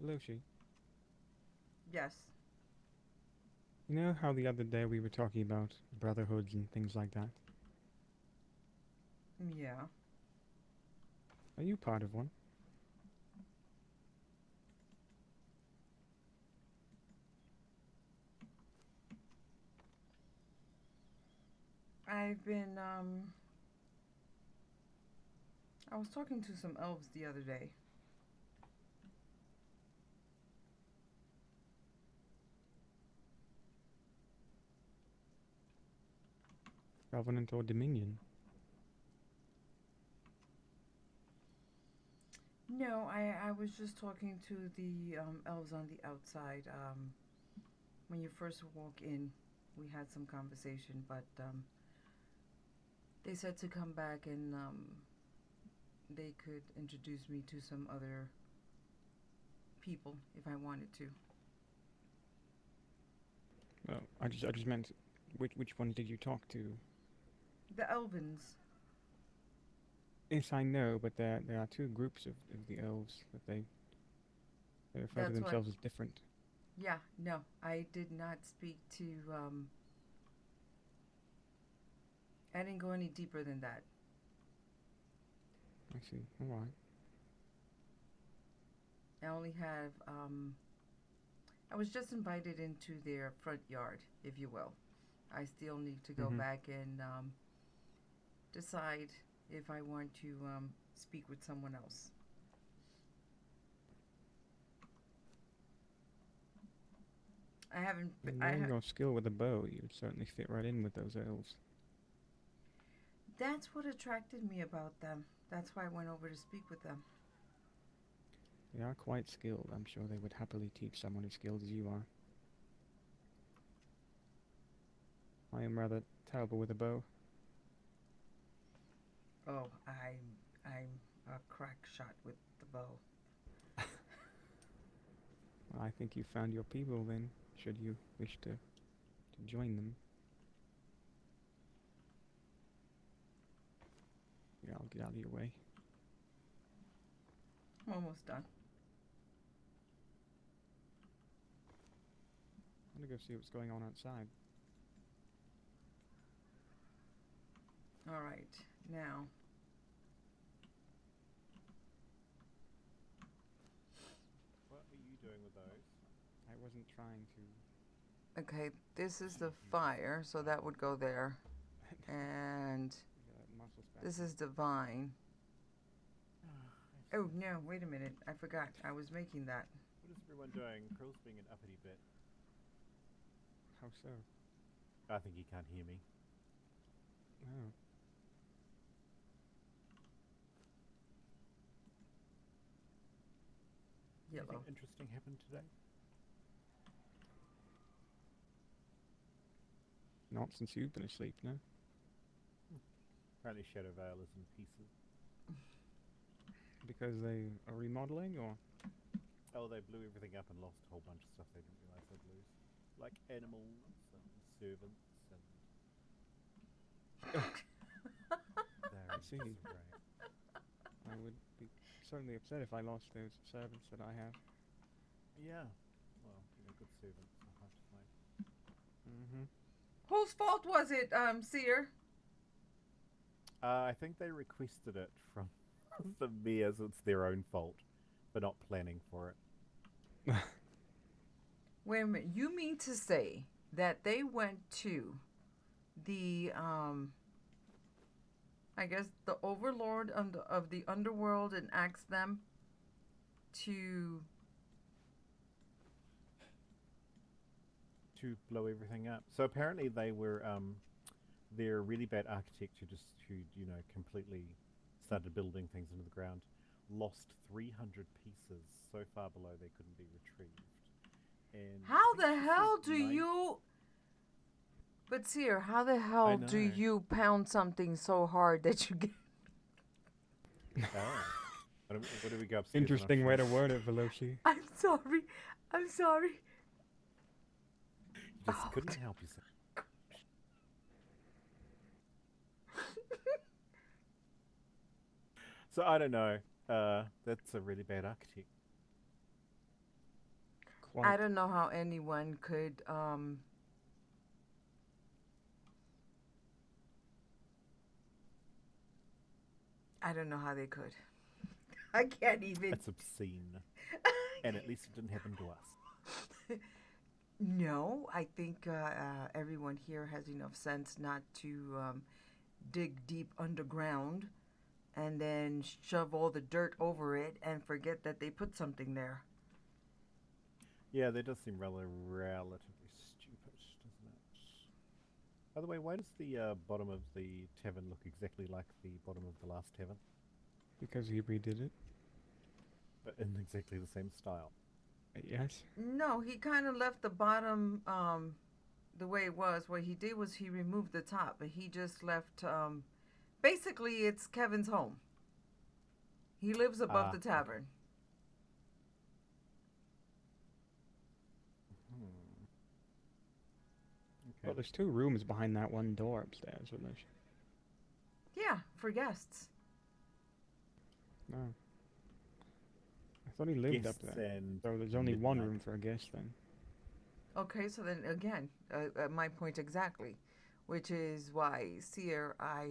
Veloshi, Yes. you know how the other day we were talking about brotherhoods and things like that? Yeah. Are you part of one? I've been, I was talking to some elves the other day. Covenant or Dominion? No, I was just talking to the elves on the outside. When you first walk in, we had some conversation, but they said to come back and they could introduce me to some other people if I wanted to. Well, I just meant, which ones did you talk to? The Elvins. Yes, I know, but there are two groups of the elves that they refer to That's what- themselves as different. Yeah, no, I did not speak to. I didn't go any deeper than that. I see. All right. I only have. I was just invited into their front yard, if you will. I still need to go back and decide if I want to speak with someone else. I haven't. Knowing your skill with a bow, you'd certainly fit right in with those elves. That's what attracted me about them. That's why I went over to speak with them. They are quite skilled. I'm sure they would happily teach someone as skilled as you are. I am rather terrible with a bow. Oh, I'm a crack shot with the bow. Well, I think you found your people then, should you wish to join them. Yeah, I'll get out of your way. I'm almost done. I'm gonna go see what's going on outside. All right, now. What are you doing with those? I wasn't trying to. Okay, this is the fire, so that would go there. And Muscle spasm. this is the vine. Oh, no, wait a minute. I forgot. I was making that. What is everyone doing? Krill's being an uppity bit. How so? I think he can't hear me. Oh. Yellow. Anything interesting happened today? Not since you've been asleep, no? Apparently Shadowvale is in pieces. Because they are remodeling, or? Oh, they blew everything up and lost a whole bunch of stuff they didn't realize they'd lose. Like animals and servants and... I see. I would be certainly upset if I lost those servants that I have. Yeah. Well, good servants are hard to find. Mm-hmm. Whose fault was it, Seer? I think they requested it from the mayors. It's their own fault for not planning for it. Wait a minute. You mean to say that they went to the, I guess, the overlord of the underworld and asked them to blow everything up. So apparently they were, they're a really bad architect who completely started building things into the ground. Lost 300 pieces so far below they couldn't be retrieved. And how the hell do you... But Seer, how the hell do you pound something so hard that you get... Oh. What do we go upstairs? Interesting way to word it, Veloshi. I'm sorry. You just couldn't help yourself. So I don't know. That's a really bad architect. Quite. I don't know how anyone could, I don't know how they could. I can't even... That's obscene. And at least it didn't happen to us. No, I think everyone here has enough sense not to dig deep underground and then shove all the dirt over it and forget that they put something there. Yeah, that does seem relatively stupid, doesn't it? By the way, why does the bottom of the tavern look exactly like the bottom of the last tavern? Because he redid it. But in exactly the same style. Yes. No, he kind of left the bottom the way it was. What he did was he removed the top, but he just left... basically, it's Kevin's home. He lives above the tavern. Okay. Well, there's 2 rooms behind that one door upstairs, Veloshi. Yeah, for guests. No. I thought he lived up there. So there's only one room for a guest then. Okay, so then again, my point exactly, which is why, Seer, I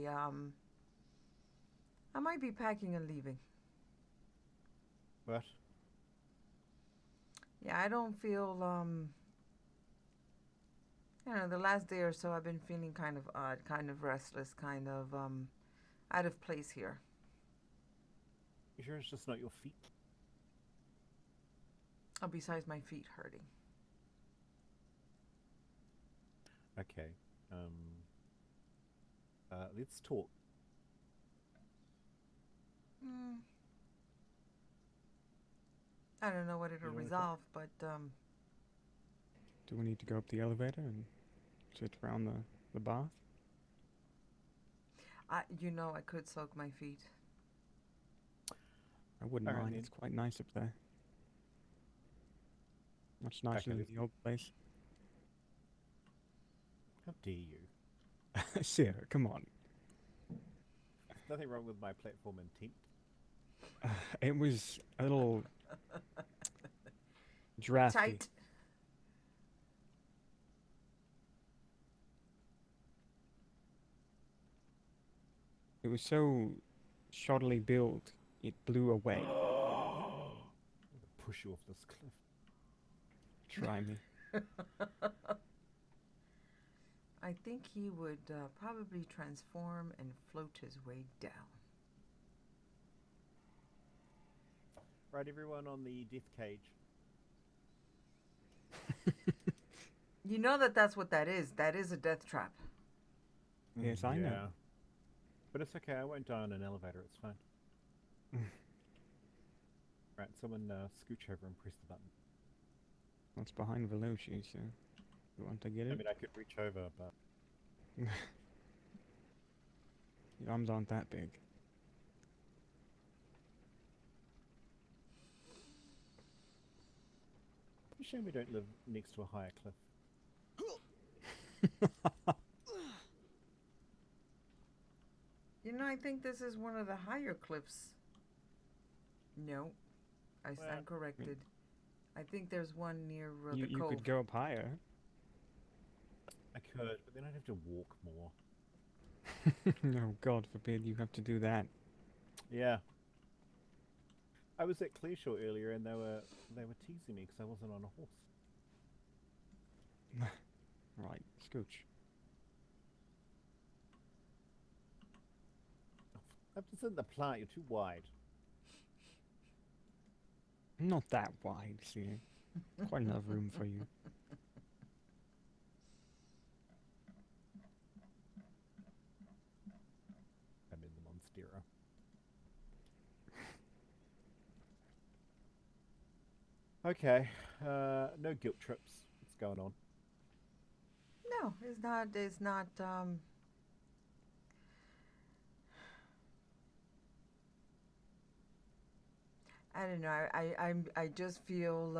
might be packing and leaving. What? Yeah, I don't feel, the last day or so I've been feeling kind of odd, kind of restless, kind of, out of place here. You sure it's just not your feet? Oh, besides my feet hurting. Okay. Let's talk. I don't know what it'll resolve, but, Do we need to go up the elevator and sit around the bath? I could soak my feet. I wouldn't mind. It's quite nice up there. Much nicer than the old place. How dare you? Sarah, come on. Nothing wrong with my platform intent. It was a little drafty. Tight. It was so shoddily built, it blew away. I'm gonna push you off this cliff. Try me. I think he would probably transform and float his way down. Right, everyone on the death cage. You know that's what that is. That is a death trap. Yes, I know. But it's okay. I won't die on an elevator. It's fine. Right, someone scooch over and press the button. That's behind Veloshi, so you want to get it? I mean, I could reach over, but... Your arms aren't that big. It's a shame we don't live next to a higher cliff. You know, I think this is one of the higher cliffs. No, I stand corrected. I think there's one near the you cove. could go up higher. I could, but then I'd have to walk more. No, God forbid you have to do that. Yeah. I was at Clearshore earlier, and they were teasing me because I wasn't on a horse. Right, scooch. I've just in the plant. You're too wide. Not that wide, see. Quite enough room for you. I'm in the Monstera. Okay, no guilt trips. What's going on? No, it's not. It's not. I don't know. I just feel.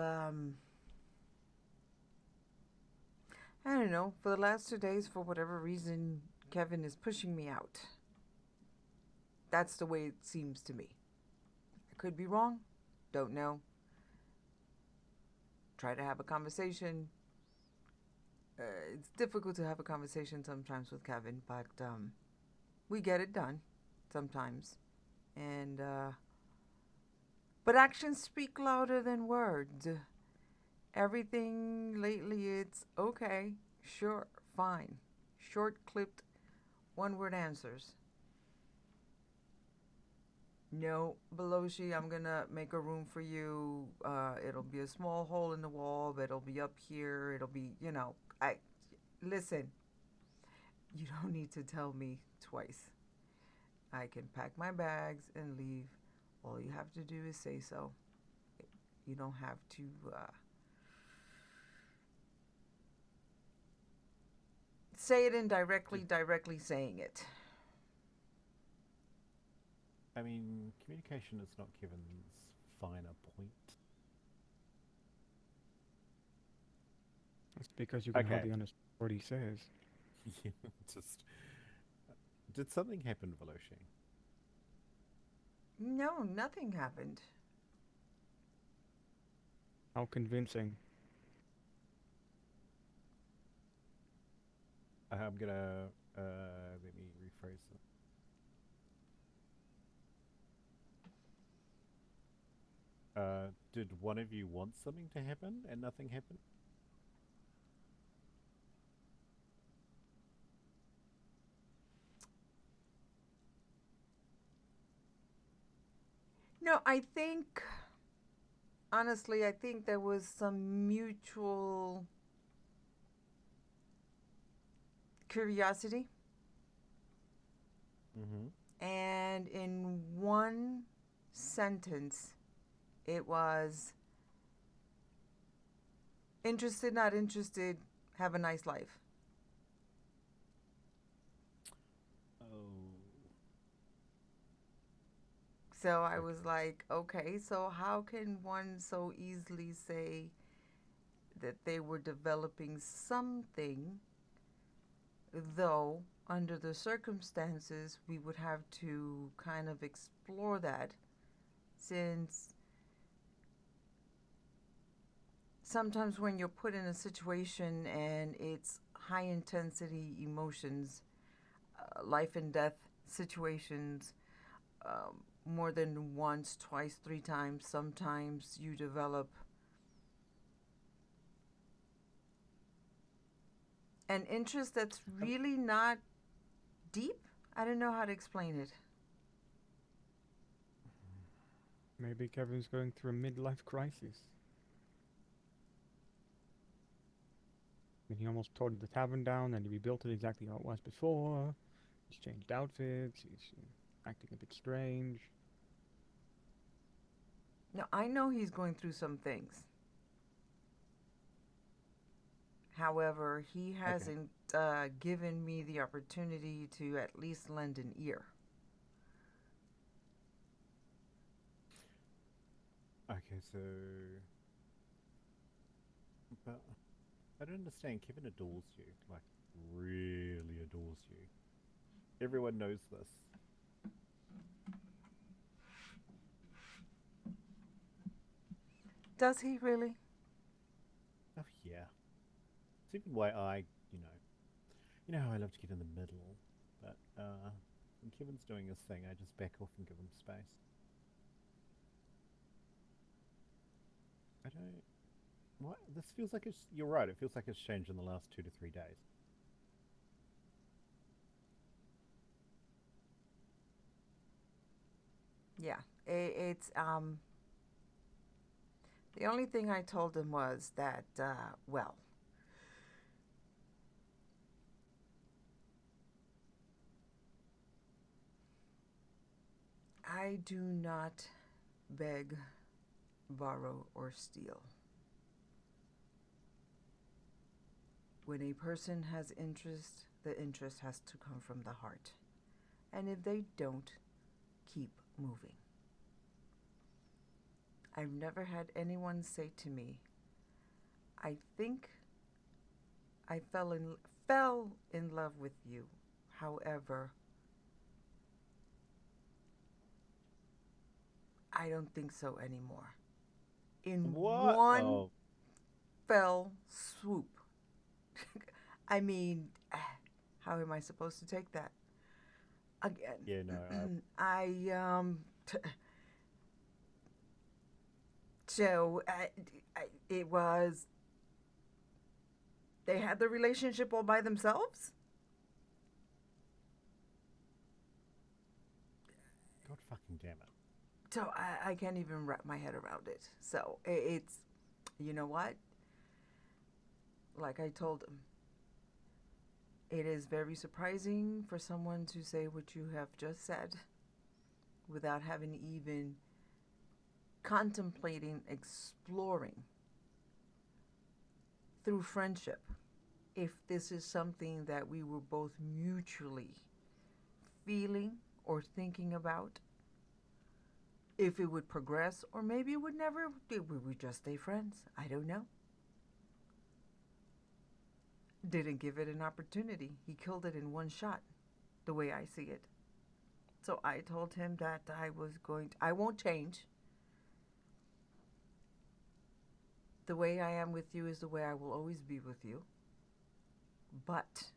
I don't know. For the last 2 days, for whatever reason, Kevin is pushing me out. That's the way it seems to me. I could be wrong. Don't know. Try to have a conversation. It's difficult to have a conversation sometimes with Kevin, but we get it done sometimes. And but actions speak louder than words. Everything lately, it's okay, sure, fine. Short, clipped, one-word answers. No, Veloshi, I'm gonna make a room for you. It'll be a small hole in the wall, but it'll be up here. It'll be, listen, you don't need to tell me twice. I can pack my bags and leave. All you have to do is say so. You don't have to, say it indirectly, directly saying it. I mean, communication is not Kevin's finer point. That's because you can Okay. hardly understand what he says. Yeah, just... Did something happen, Veloshi? No, nothing happened. How convincing. I'm gonna... let me rephrase it. Did one of you want something to happen and nothing happened? No, I think, honestly, I think there was some mutual curiosity. Mm-hmm. And in one sentence, it was interested, not interested, have a nice life. Oh. So I was like, okay, so how can one so easily say that they were developing something, though under the circumstances we would have to kind of explore that, since sometimes when you're put in a situation and it's high intensity emotions, life and death situations, more than once, twice, 3 times, sometimes you develop an interest that's really not deep. I don't know how to explain it. Maybe Kevin's going through a midlife crisis. I mean, he almost tore the tavern down and he rebuilt it exactly how it was before. He's changed outfits. He's acting a bit strange. Now, I know he's going through some things. However, he hasn't given me the opportunity to at least lend an ear. Okay, so... But I don't understand. Kevin adores you. Like, really adores you. Everyone knows this. Does he really? Oh, yeah. It's even why I, you know how I love to get in the middle, but when Kevin's doing his thing, I just back off and give him space. I don't... What? This feels like it's... You're right, it feels like it's changed in the last 2 to 3 days. Yeah, it's the only thing I told him was that well, I do not beg, borrow, or steal. When a person has interest, the interest has to come from the heart. And if they don't, keep moving. I've never had anyone say to me, I think I fell in love with you. However, I don't think so anymore. In What? one fell swoop. I mean, how am I supposed to take that? Again, Yeah, no. So it was. They had the relationship all by themselves. God fucking damn it. So I can't even wrap my head around it. So it's, you know what? Like I told him, it is very surprising for someone to say what you have just said without having even contemplating, exploring through friendship if this is something that we were both mutually feeling or thinking about, if it would progress, or maybe it would never, we would just stay friends. I don't know. Didn't give it an opportunity. He killed it in one shot, the way I see it. So I told him that I won't change. The way I am with you is the way I will always be with you. But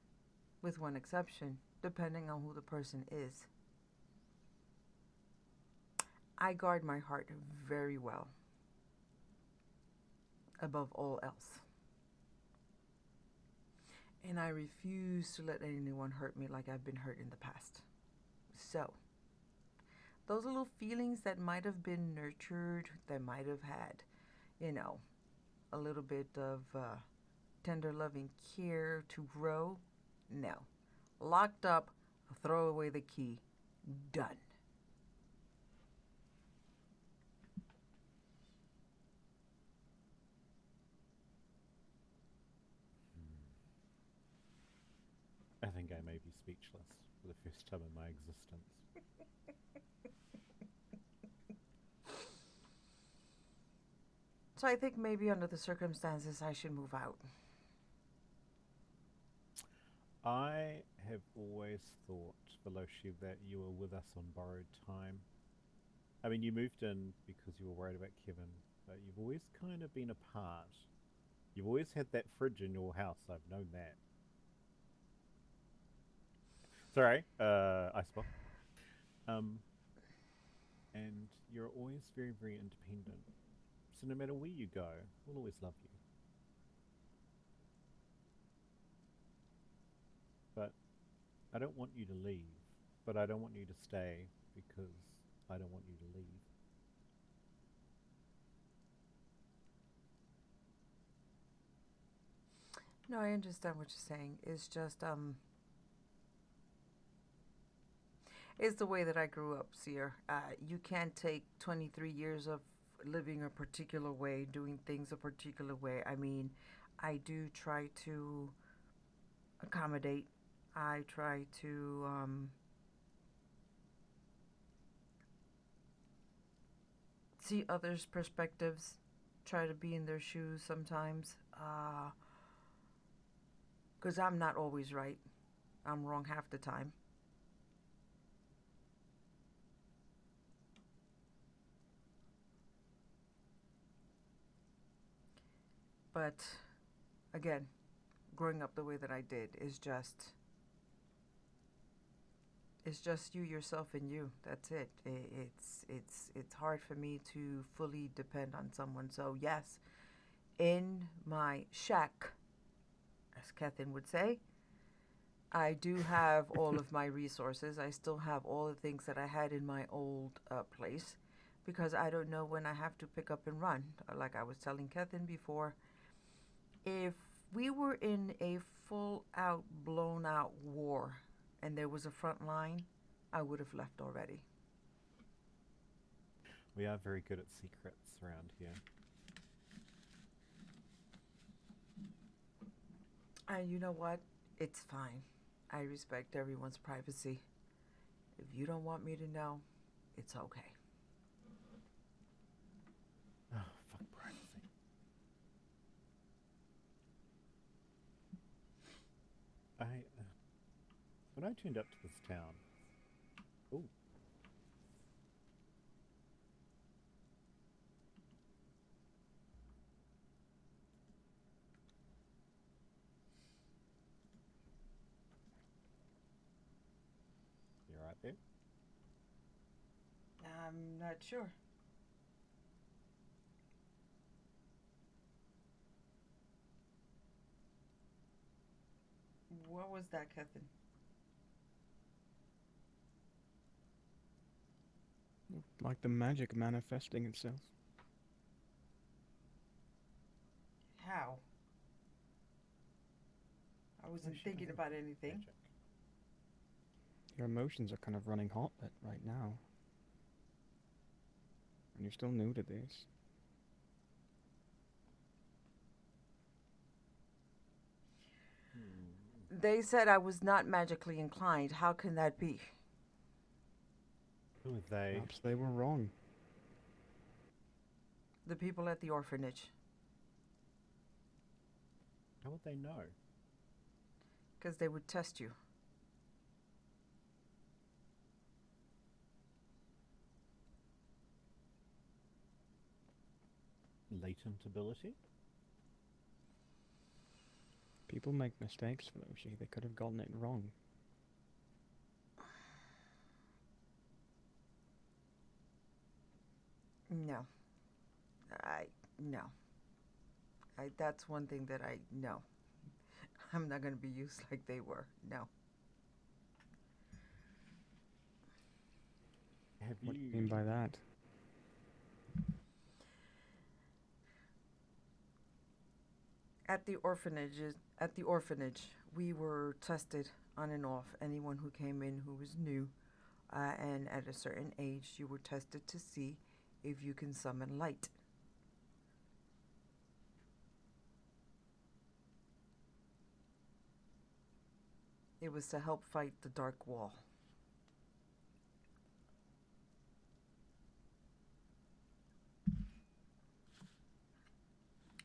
with one exception, depending on who the person is. I guard my heart very well, above all else. And I refuse to let anyone hurt me like I've been hurt in the past. So, those little feelings that might have been nurtured, that might have had, a little bit of tender loving care to grow, no. Locked up, throw away the key, done. I think I may be speechless for the first time in my existence. So I think maybe under the circumstances I should move out. I have always thought, Veloshi, that you were with us on borrowed time. I mean, you moved in because you were worried about Kevin, but you've always kind of been apart. You've always had that fridge in your house, I've known that. Sorry, Iceball. And you're always very, very independent. So no matter where you go, we'll always love you. But I don't want you to leave. But I don't want you to stay because I don't want you to leave. No, I understand what you're saying. It's just it's the way that I grew up, Seer. You can't take 23 years of living a particular way, doing things a particular way. I mean, I do try to accommodate. I try to see others' perspectives, try to be in their shoes sometimes. Because I'm not always right. I'm wrong half the time. But again, growing up the way that I did is just it's just you, yourself, and you. That's it. It's hard for me to fully depend on someone. So yes, in my shack, as Cethin would say, I do have all of my resources. I still have all the things that I had in my old place because I don't know when I have to pick up and run. Like I was telling Cethin before, if we were in a full out, blown out war and there was a front line, I would have left already. We are very good at secrets around here. And you know what? It's fine. I respect everyone's privacy. If you don't want me to know, it's okay. Oh, fuck privacy. When I tuned up to this town... Ooh. You right there? I'm not sure. What was that, Cethin? Like the magic manifesting itself. How? I wasn't thinking about anything. Magic. Your emotions are kind of running hot right now. And you're still new to this. They said I was not magically inclined. How can that be? Who are they? Perhaps they were wrong. The people at the orphanage. How would they know? Because they would test you. Latent ability? People make mistakes, Veloshi. They could have gotten it wrong. No. No. That's one thing that no. I'm not going to be used like they were. No. What do you mean by that? At the orphanage, we were tested on and off. Anyone who came in who was new, and at a certain age, you were tested to see if you can summon light. It was to help fight the dark wall.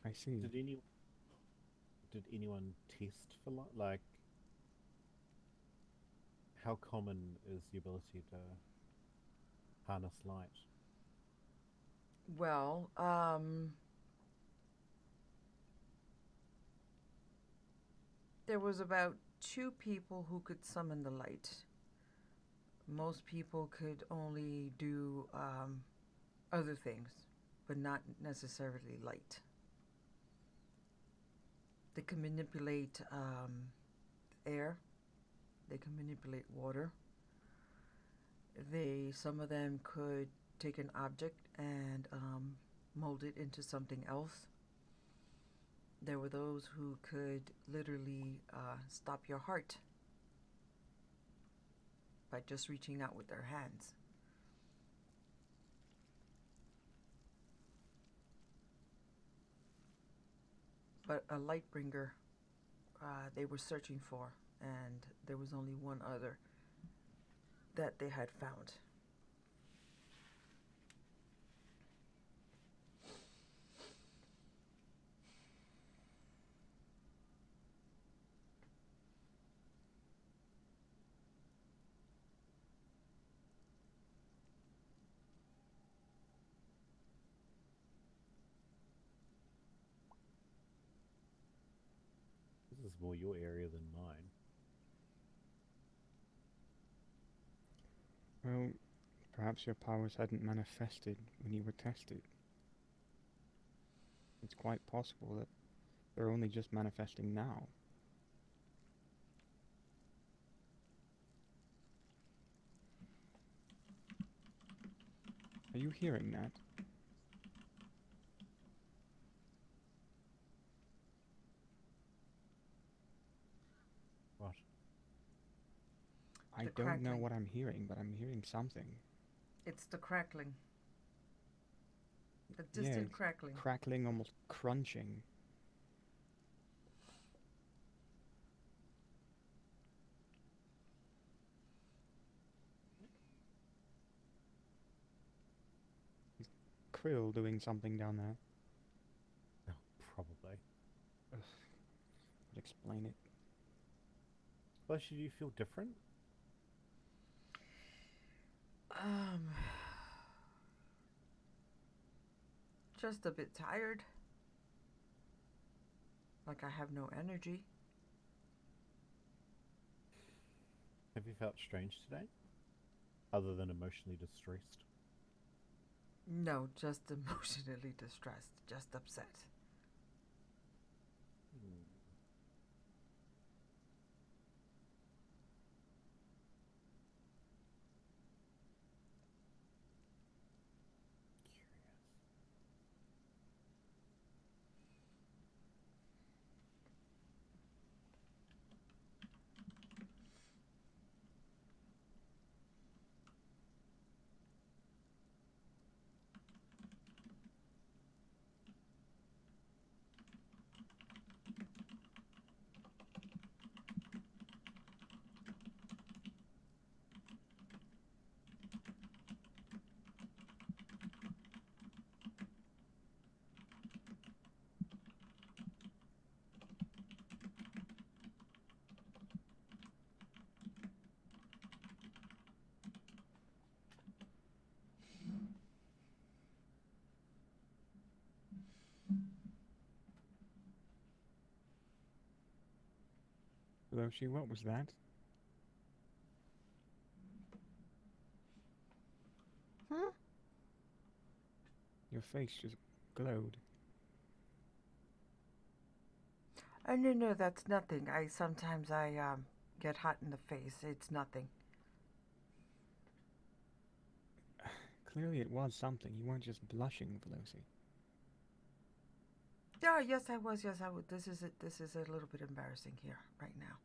I see. Did anyone test for light? Like, how common is the ability to harness light? Well, there was about 2 people who could summon the light. Most people could only do other things, but not necessarily light. They can manipulate air. They can manipulate water. Some of them could take an object and mold it into something else. There were those who could literally stop your heart by just reaching out with their hands. But a light bringer they were searching for, and there was only one other that they had found. This is more your area than mine. Well, perhaps your powers hadn't manifested when you were tested. It's quite possible that they're only just manifesting now. Are you hearing that? What? I The don't know crackling. what I'm hearing, but I'm hearing something. It's the crackling. The Yeah, distant it's crackling. crackling, almost crunching. Is Krill doing something down there? Oh, probably. Would explain it. Well, should you feel different? Just a bit tired. Like I have no energy. Have you felt strange today? Other than emotionally distressed? No, just emotionally distressed. Just upset. Hmm. Veloshi, what was that? Hmm? Your face just glowed. No, that's nothing. Sometimes I get hot in the face. It's nothing. Clearly it was something. You weren't just blushing, Veloshi. Yeah, yes, I was. Yes, I would. This is a little bit embarrassing here right now.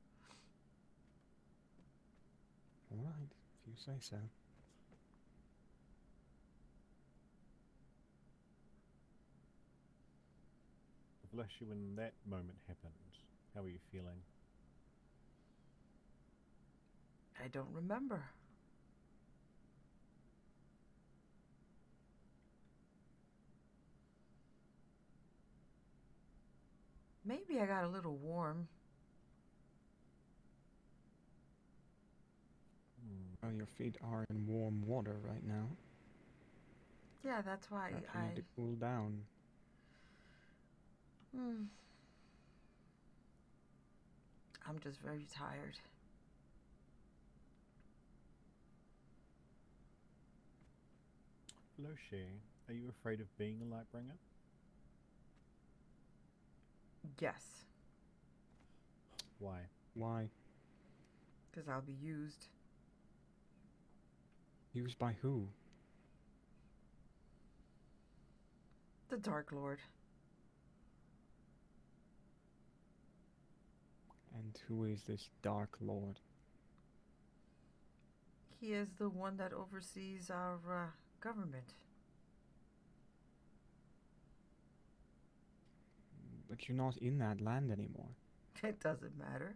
All right, if you say so. Veloshi, when that moment happened, how were you feeling? I don't remember. Maybe I got a little warm. Well, your feet are in warm water right now. Yeah, that's why Perhaps you need to cool down. I'm just very tired. Veloshi, are you afraid of being a Lightbringer? Yes, Why? Why? because I'll be used. Used by who? The Dark Lord. who is this Dark Lord? He is the one that oversees our government. But you're not in that land anymore. It doesn't matter.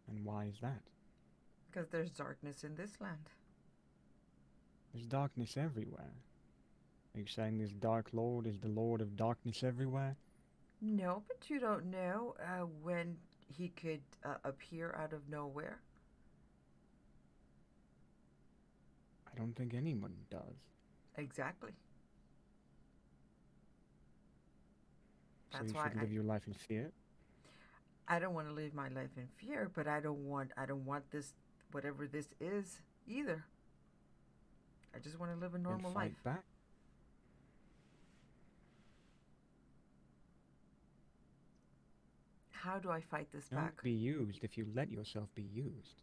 And why is that? Because there's darkness in this land. There's darkness everywhere. Are you saying this Dark Lord is the Lord of Darkness everywhere? No, but you don't know when he could appear out of nowhere. I don't think anyone does. Exactly. So That's you why should live your life in fear? I don't want to live my life in fear, but I don't want this, whatever this is, either. I just want to live a normal Then fight life. back. How do I fight this Don't back? be used if you let yourself be used.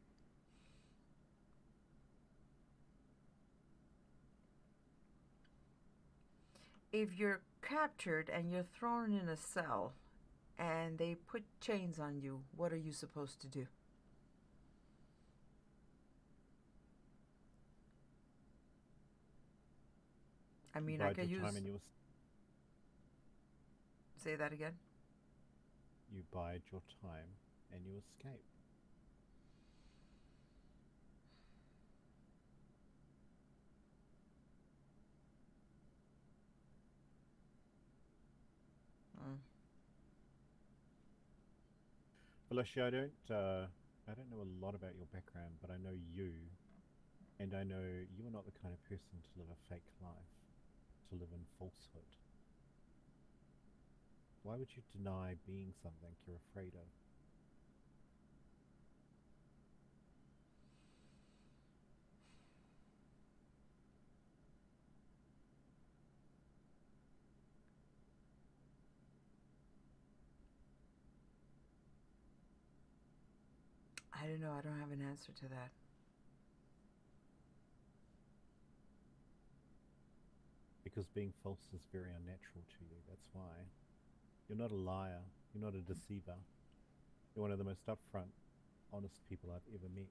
If you're captured and you're thrown in a cell and they put chains on you, what are you supposed to do? I mean, I bide could your use. time and you Say that again. you bide your time and you escape. Mm. Veloshi, I don't know a lot about your background, but I know you, and I know you are not the kind of person to live a fake life, to live in falsehood. Why would you deny being something you're afraid of? I don't know. I don't have an answer to that. Because being false is very unnatural to you, that's why. You're not a liar, you're not a deceiver. You're one of the most upfront, honest people I've ever met.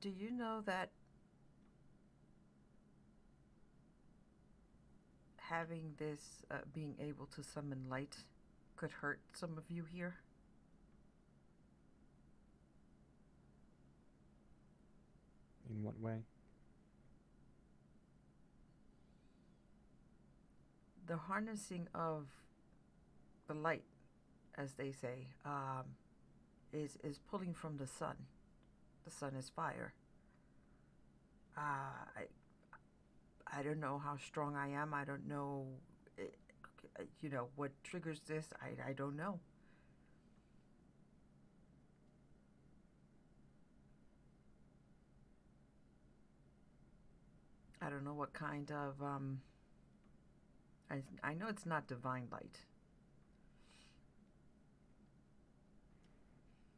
Do you know that having this, being able to summon light, could hurt some of you here? In what way? The harnessing of the light, as they say, is pulling from the sun. The sun is fire. I don't know how strong I am. I don't know, what triggers this. I don't know. I don't know what kind of, I know it's not divine light.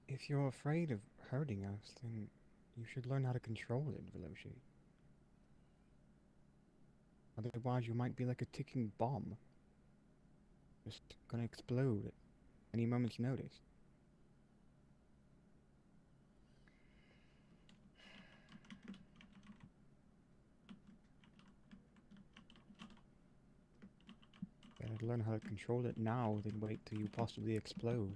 If you're afraid of hurting us, then you should learn how to control it, Veloshi. Otherwise, you might be like a ticking bomb. Just gonna explode at any moment's notice. Better learn how to control it now than wait till you possibly explode.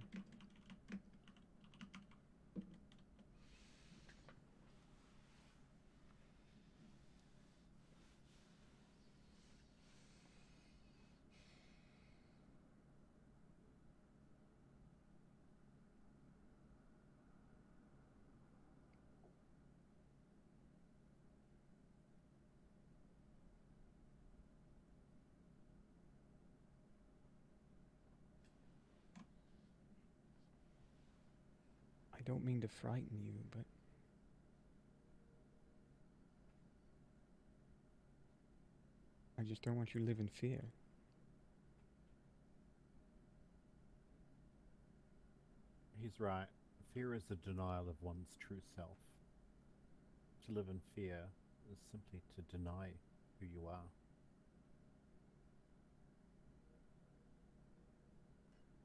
I don't mean to frighten you, but I just don't want you to live in fear. He's right. Fear is a denial of one's true self. To live in fear is simply to deny who you are.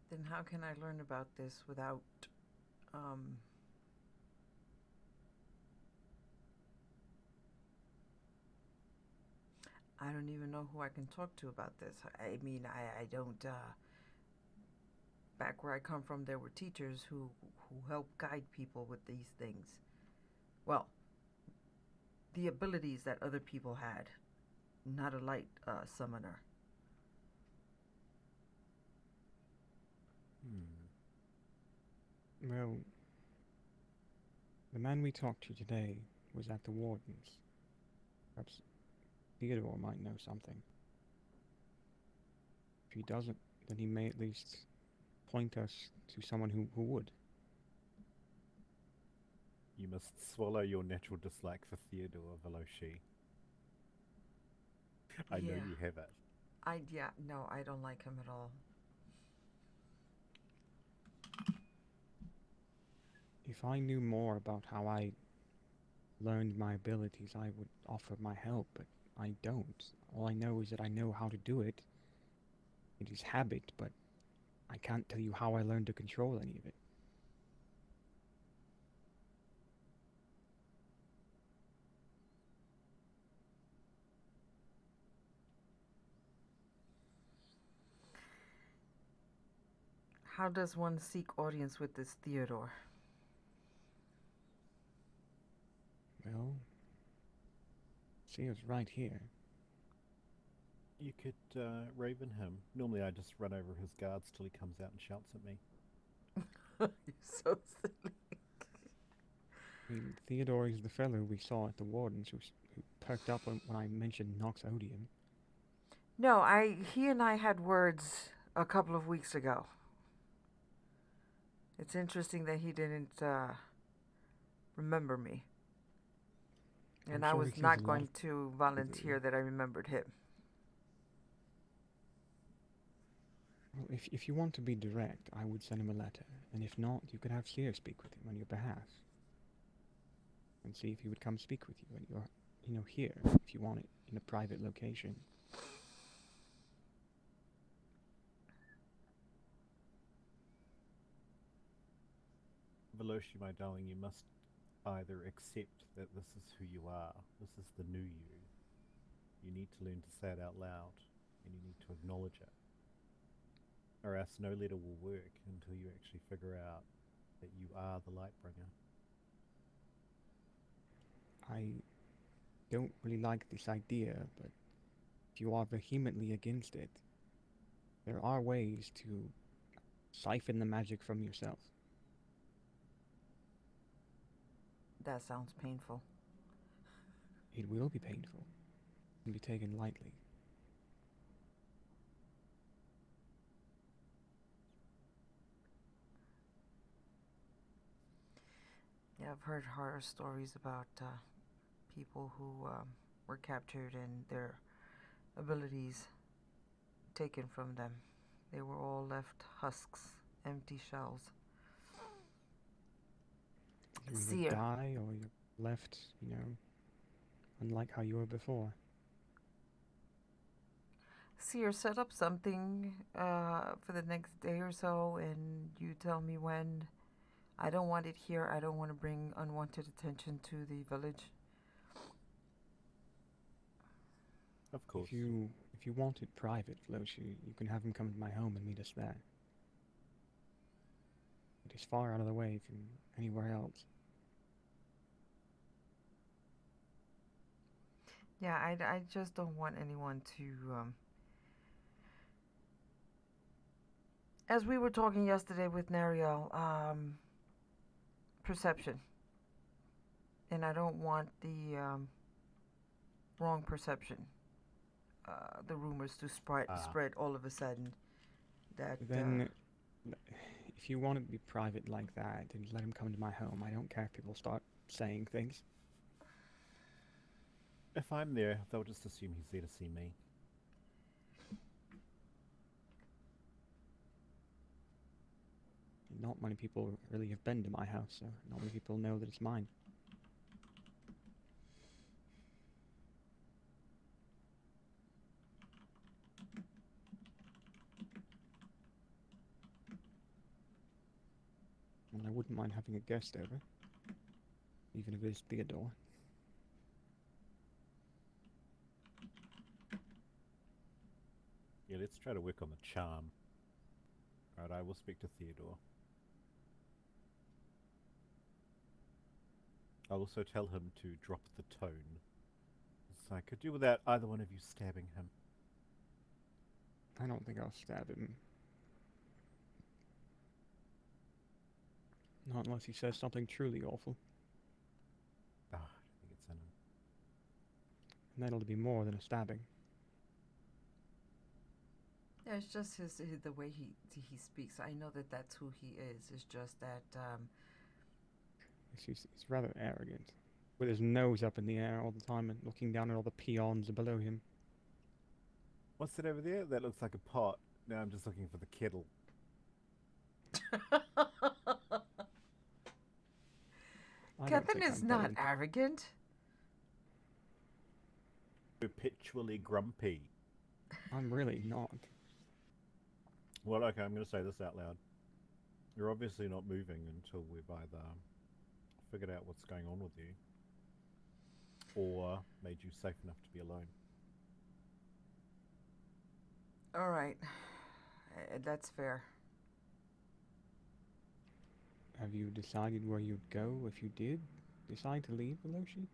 Then how can I learn about this without, I don't even know who I can talk to about this. I mean, I don't, back where I come from, there were teachers who help guide people with these things. Well, the abilities that other people had, not a light summoner. Well, the man we talked to today was at the warden's. Perhaps Theodore might know something. If he doesn't, then he may at least point us to someone who would. You must swallow your natural dislike for Theodore, Veloshi. I know you have it. No, I don't like him at all. If I knew more about how I learned my abilities, I would offer my help, but I don't. All I know is that I know how to do it. It is habit, but I can't tell you how I learned to control any of it. How does one seek audience with this Theodore? Well, see, it's right here. You could raven him. Normally I just run over his guards till he comes out and shouts at me. You're so silly. I mean, Theodore is the fellow we saw at the warden's who perked up when I mentioned Nox Odium. No, he and I had words a couple of weeks ago. It's interesting that he didn't remember me. And I was not going to volunteer that I remembered him. Well, if you want to be direct, I would send him a letter. And if not, you could have Seer speak with him on your behalf. And see if he would come speak with you when you're, here, if you want it, in a private location. Veloshi, my darling, you must either accept that this is who you are, this is the new you. You need to learn to say it out loud, and you need to acknowledge it. Or else no letter will work until you actually figure out that you are the Lightbringer. I don't really like this idea, but if you are vehemently against it, there are ways to siphon the magic from yourself. That sounds painful. It will be painful. It can be taken lightly. Yeah, I've heard horror stories about people who were captured and their abilities taken from them. They were all left husks, empty shells. You either die or you're left, unlike how you were before. Seer, set up something for the next day or so, and you tell me when. I don't want it here. I don't want to bring unwanted attention to the village. Of course. If you want it private, Veloshi, you can have him come to my home and meet us there. It is far out of the way from anywhere else. Yeah, I just don't want anyone to... As we were talking yesterday with Nariel, perception. And I don't want the wrong perception. The rumors to spread all of a sudden. Then, if you want it to be private like that, then let him come to my home. I don't care if people start saying things. If I'm there, they'll just assume he's there to see me. not many people really have been to my house, so not many people know that it's mine. And I wouldn't mind having a guest over, even if it's Theodore. Yeah, let's try to work on the charm. Alright, I will speak to Theodore. I'll also tell him to drop the tone. So I could do without either one of you stabbing him. I don't think I'll stab him. Not unless he says something truly awful. Ah, I don't think it's in him. And that'll be more than a stabbing. Yeah, it's just the way he speaks. I know that that's who he is. It's just that He's rather arrogant, with his nose up in the air all the time and looking down at all the peons below him. What's that over there? That looks like a pot. Now I'm just looking for the kettle. Cethin is not arrogant. Perpetually grumpy. I'm really not. Well, okay, I'm going to say this out loud. You're obviously not moving until we've either figured out what's going on with you or made you safe enough to be alone. All right. That's fair. Have you decided where you'd go if you did decide to leave Veloshi?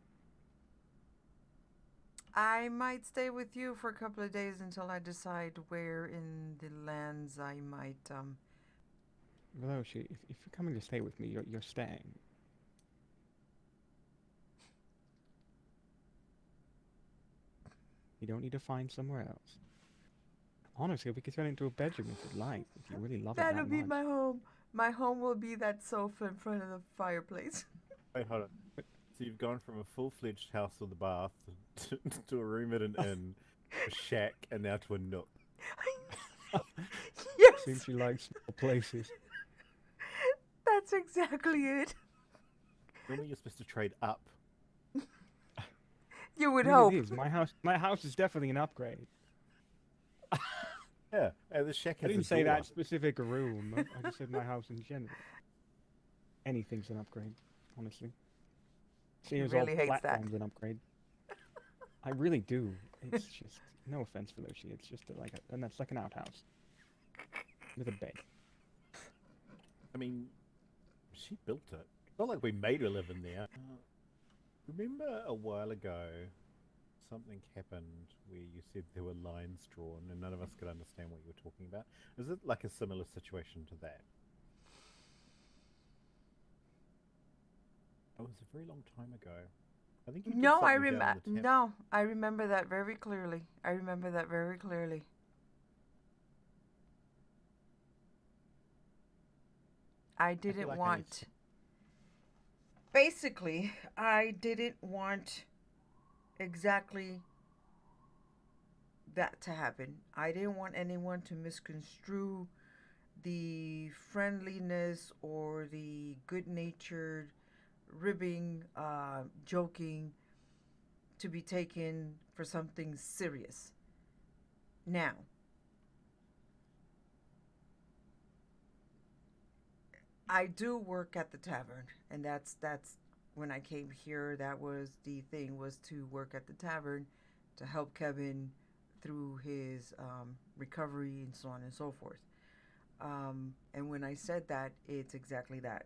I might stay with you for a couple of days until I decide where in the lands I might, Veloshi, if you're coming to stay with me, you're staying. You don't need to find somewhere else. Honestly, we could turn it into a bedroom if you'd like, if you really love it that That'll be much. my home. My home will be that sofa in front of the fireplace. Wait, hold on. So you've gone from a full-fledged house with a bath to a room at an inn, a shack, and now to a nook. Yes! Seems you like small places. That's exactly it. Normally you're supposed to trade up. You would I mean, hope. it is. My house is definitely an upgrade. Yeah, and the shack has I didn't a say door. that specific room. I just said my house in general. Anything's an upgrade, honestly. Seeing as really all hates that. platforms an upgrade. I really do. It's just no offense, Veloshi. It's just and that's like an outhouse with a bed. I mean, she built it. It's not like we made her live in there. Remember a while ago, something happened where you said there were lines drawn and none of us could understand what you were talking about? Is it like a similar situation to that? It was a very long time ago. I think you did No, I something down remember. in the tap. No, I remember that very clearly. I remember that very clearly. I didn't like I want. need Basically, I didn't want exactly that to happen. I didn't want anyone to misconstrue the friendliness or the good-natured ribbing, joking to be taken for something serious. Now, I do work at the tavern, and that's when I came here. That was the thing, was to work at the tavern to help Kevin through his recovery and so on and so forth. And when I said that, it's exactly that.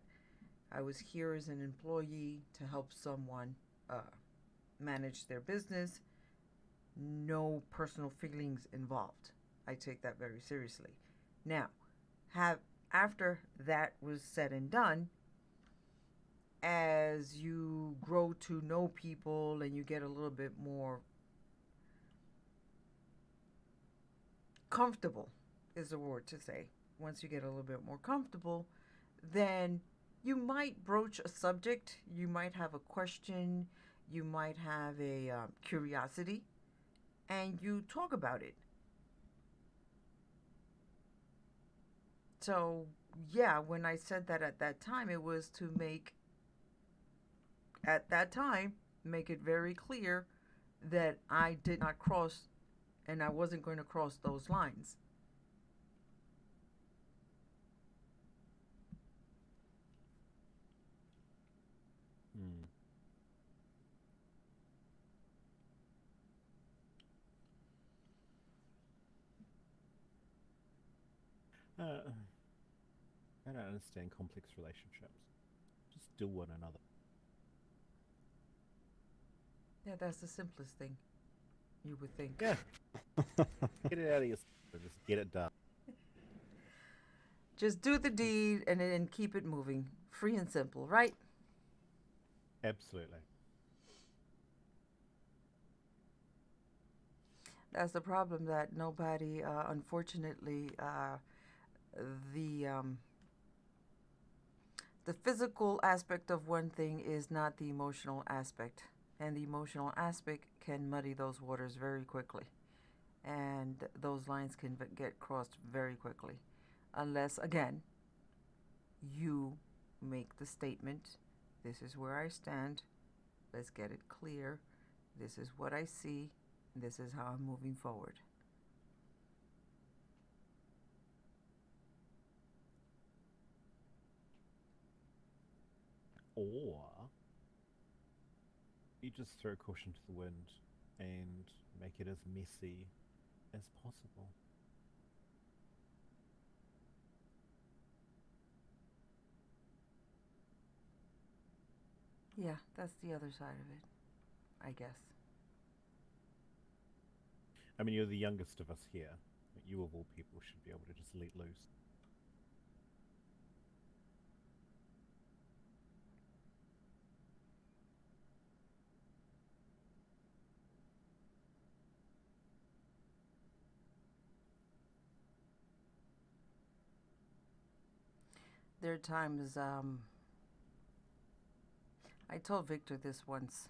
I was here as an employee to help someone manage their business. No personal feelings involved. I take that very seriously. Now, after that was said and done, as you grow to know people and you get a little bit more comfortable, is the word to say. Once you get a little bit more comfortable, then you might broach a subject, you might have a question, you might have a curiosity, and you talk about it. So yeah, when I said that at that time, it was to make, at that time, make it very clear that I did not cross and I wasn't going to cross those lines. Hmm. I don't understand complex relationships. Just do one another. Yeah, that's the simplest thing, you would think. Yeah. Get it out of your system. Just get it done. Just do the deed and then keep it moving. Free and simple, right? Absolutely. That's the problem, that nobody, unfortunately, the um, the physical aspect of one thing is not the emotional aspect, and the emotional aspect can muddy those waters very quickly, and those lines can get crossed very quickly, unless again you make the statement, "This is where I stand. Let's get it clear. This is what I see. This is how I'm moving forward." Or you just throw caution to the wind and make it as messy as possible. Yeah, that's the other side of it, I guess. I mean, you're the youngest of us here. But you, of all people, should be able to just let loose. There are times, I told Victor this once.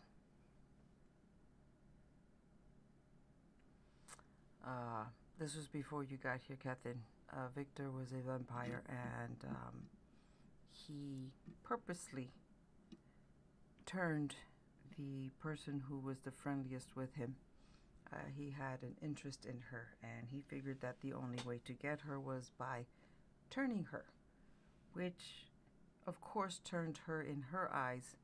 Uh, this was before you got here, Cethin. Victor was a vampire, and he purposely turned the person who was the friendliest with him. He had an interest in her, and he figured that the only way to get her was by turning her, which, of course, turned her in her eyes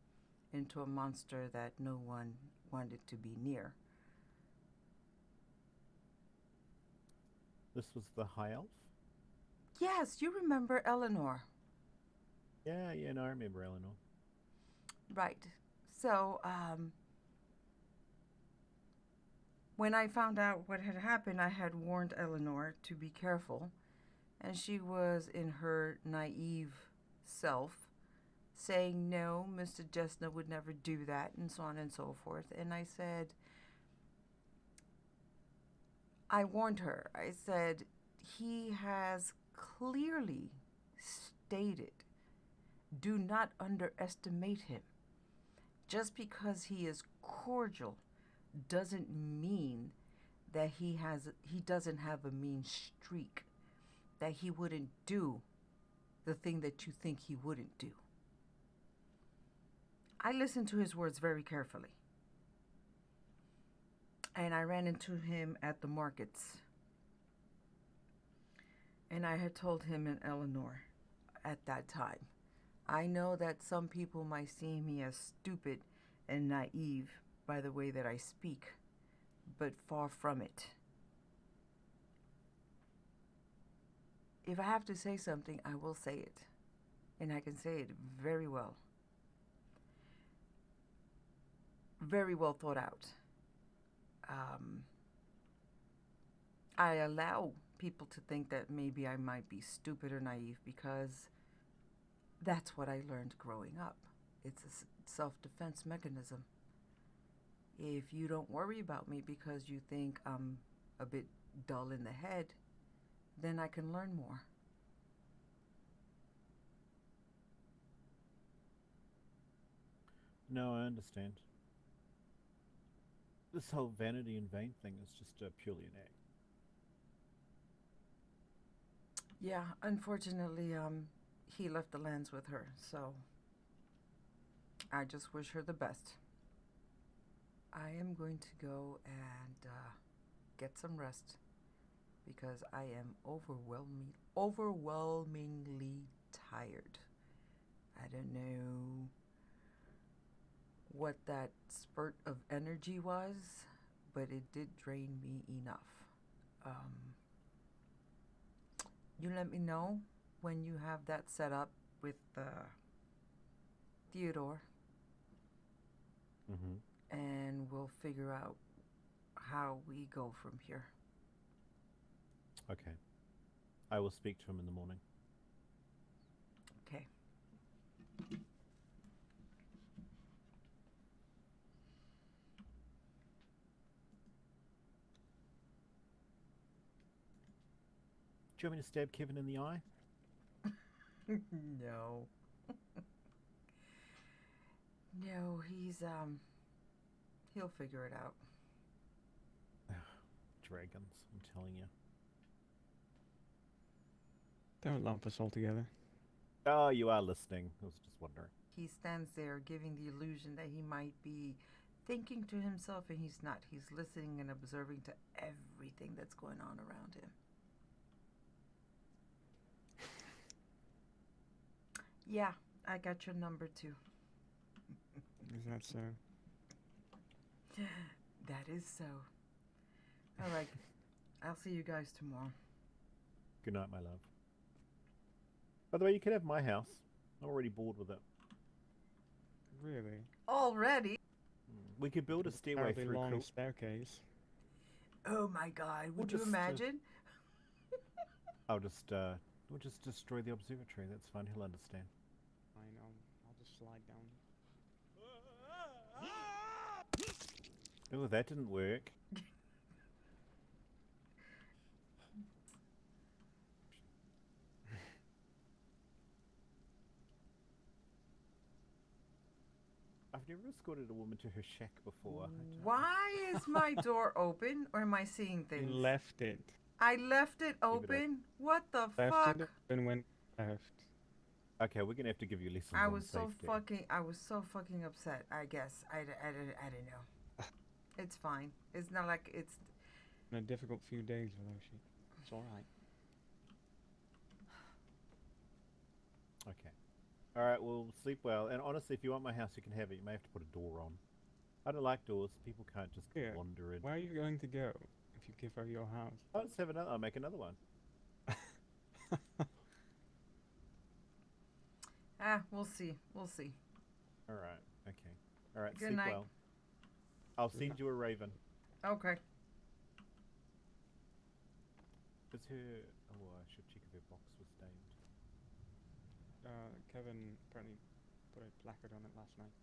into a monster that no one wanted to be near. This was the High Elf? Yes, you remember Eleanor. Yeah, no, I remember Eleanor. Right. So, when I found out what had happened, I had warned Eleanor to be careful, and she was in her naive self, saying, "No, Mr. Jessner would never do that," and so on and so forth. And I said, I warned her. I said, "He has clearly stated, do not underestimate him. Just because he is cordial doesn't mean that he doesn't have a mean streak, that he wouldn't do the thing that you think he wouldn't do." I listened to his words very carefully. And I ran into him at the markets. And I had told him and Eleanor at that time, I know that some people might see me as stupid and naive by the way that I speak, but far from it. If I have to say something, I will say it. And I can say it very well. Very well thought out. I allow people to think that maybe I might be stupid or naive because that's what I learned growing up. It's a self-defense mechanism. If you don't worry about me because you think I'm a bit dull in the head, then I can learn more. No, I understand. This whole vanity and vain thing is just purely an act. Yeah, unfortunately, he left the lands with her, so I just wish her the best. I am going to go and get some rest because I am overwhelmingly tired. I don't know what that spurt of energy was, but it did drain me enough. You let me know when you have that set up with Theodore, and we'll figure out how we go from here. Okay. I will speak to him in the morning. Okay. Do you want me to stab Kevin in the eye? No. No, he'll figure it out. Dragons, I'm telling you. Don't lump us all together. Oh, you are listening. I was just wondering. He stands there giving the illusion that he might be thinking to himself, and he's not. He's listening and observing to everything that's going on around him. Yeah, I got your number too. Is that so? That is so. All right. I'll see you guys tomorrow. Good night, my love. By the way, you can have my house. I'm already bored with it. Really? Already? We could build a stairway Terribly through. long staircase. Oh my God! Would you just, imagine? We'll just destroy the observatory. That's fine. He'll understand. I know. I'll just slide down. Oh, that didn't work. I've never escorted a woman to her shack before. Why is my door open, or am I seeing things? You left it. I left it open? What the Left fuck? it and went left. Okay, we're gonna have to give you lessons I on was so safety. fucking upset, I guess. I don't know. It's fine. It's not like it's... Been a difficult few days, Veloshi. It's alright. Okay. Alright, well, sleep well. And honestly, if you want my house, you can have it. You may have to put a door on. I don't like doors. People can't just wander in. Where are you going to go if you give her your house? I'll just have another. I'll make another one. We'll see. We'll see. Alright, okay. Alright, Good sleep night. well. I'll send you a raven. Okay. Is her... Oh, I should check if her box was stained. Kevin apparently put a placard on it last night.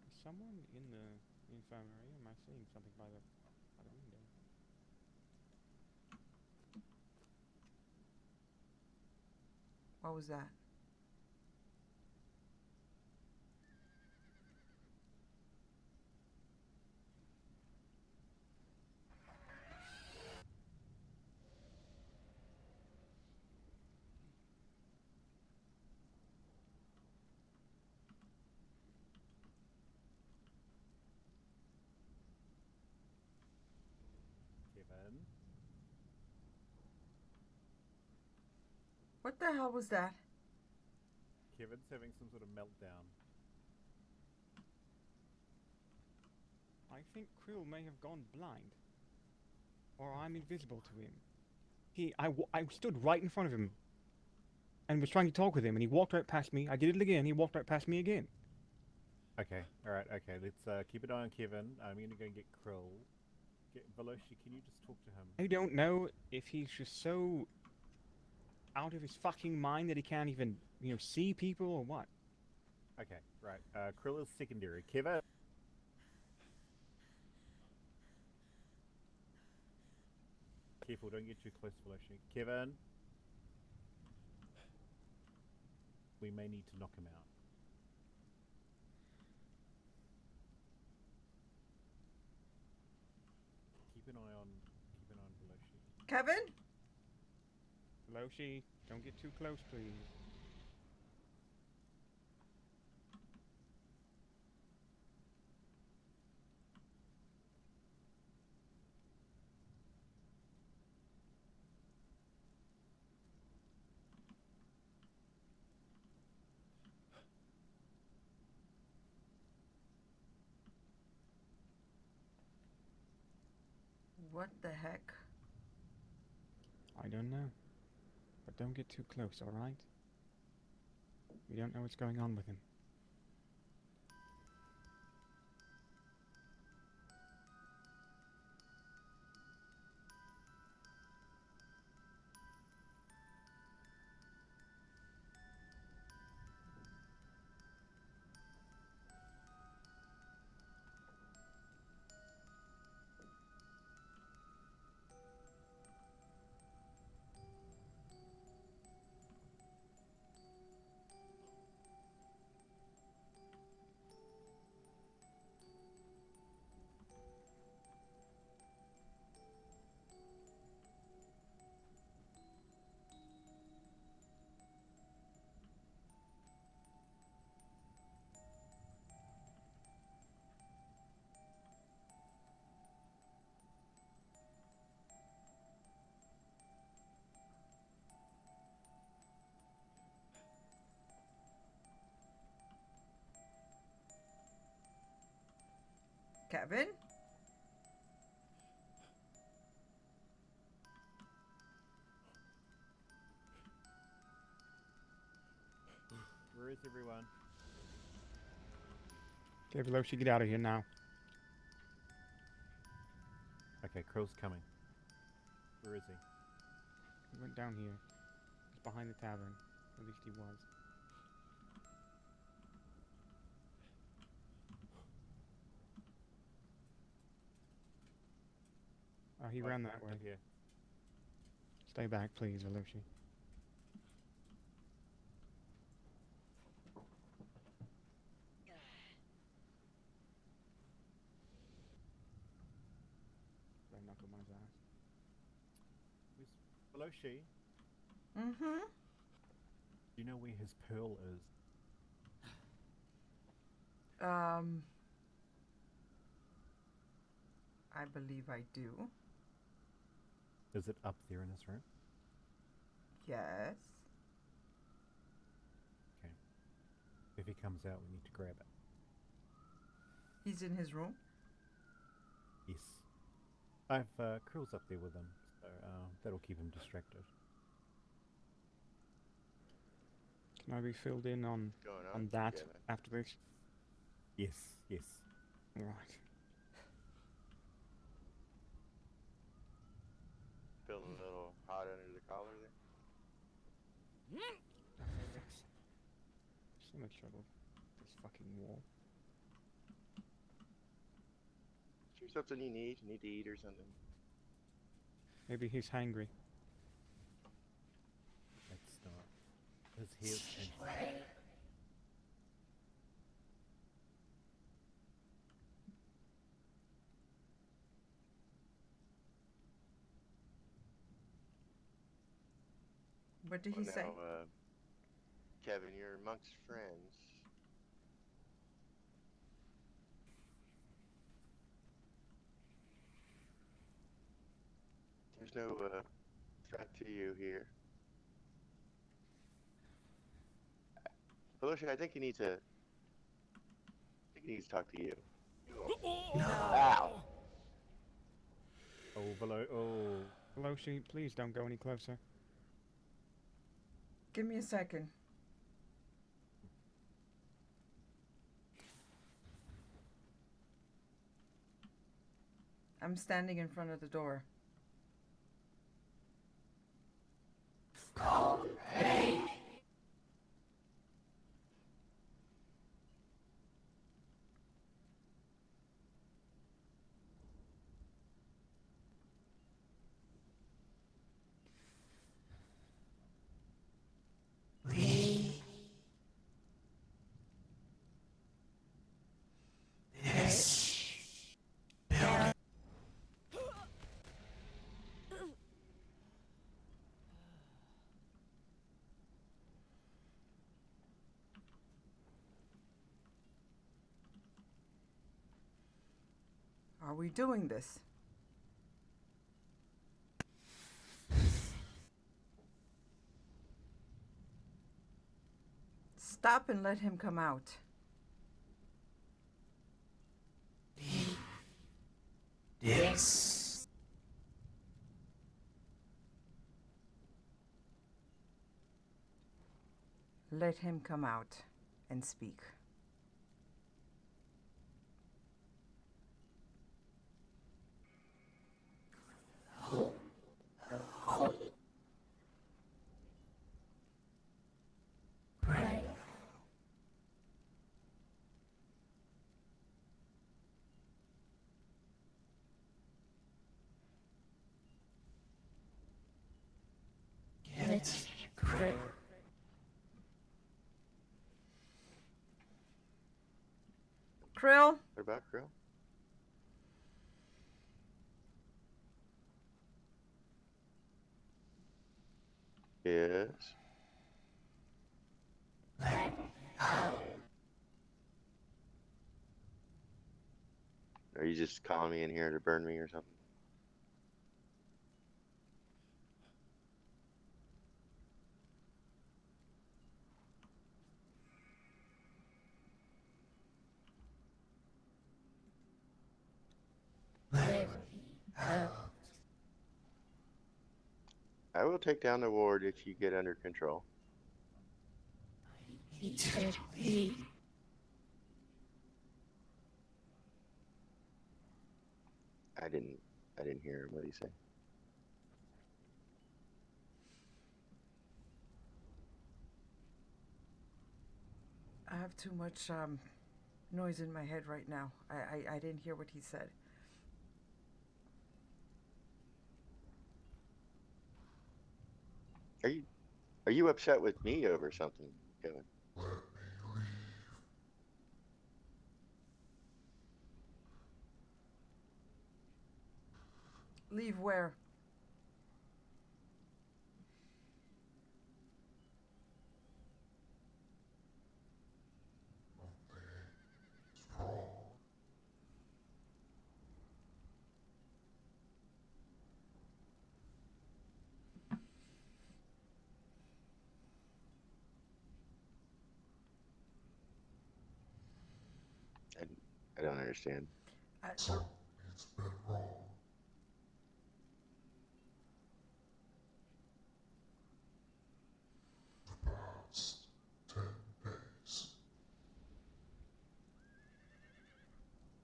Is someone in the infirmary? Am I seeing something by the window? What was that? Kevin? What the hell was that? Kevin's having some sort of meltdown. I think Krill may have gone blind. Or I'm invisible to him. I stood right in front of him and was trying to talk with him, and he walked right past me. I did it again. He walked right past me again. Okay, alright, okay. Let's keep an eye on Kevin. I'm gonna go and get Krill. Veloshi, can you just talk to him? I don't know if he's just so out of his fucking mind that he can't even, see people or what. Okay, right. Krill is secondary. Kevin! Careful, don't get too close, Veloshi. Kevin! We may need to knock him out. Keep an eye on Veloshi. Kevin? Veloshi, don't get too close, please. What the heck? I don't know. But don't get too close, alright? We don't know what's going on with him. Kevin? Where is everyone? Okay, Veloshi, get out of here now. Okay, Krill's coming. Where is he? He went down here. He's behind the tavern. At least he was. Oh, he ran that way. Up here. Stay back, please, Veloshi. I knuckle my ass. Veloshi, Mm-hmm. do you know where his pearl is? I believe I do. Is it up there in his room? Yes. Okay. If he comes out, we need to grab it. He's in his room? Yes. I've Krill's up there with him, so that'll keep him distracted. Can I be filled in on that after this? Yes, yes. Right. Feeling a little hot under the collar there? So much trouble. This fucking wall. Is there something you need? You need to eat or something? Maybe he's hungry. Let's not. His hair's changed. What did he say? Now, Kevin, you're amongst friends. There's no threat to you here. Veloshi, I think he needs to talk to you. No. Ow! Oh. Veloshi, please don't go any closer. Give me a second. I'm standing in front of the door. Hey! Are we doing this? Stop and let him come out. Yes. Let him come out and speak. Right. Get it? Great. Krill? What about Krill? Yes. Are you just calling me in here to burn me or something? I will take down the ward if you get under control. He did me. I didn't hear him. What did he say? I have too much noise in my head right now. I didn't hear what he said. Are you upset with me over something, Kevin? Leave where? I don't understand. It's been wrong. The past 10 days.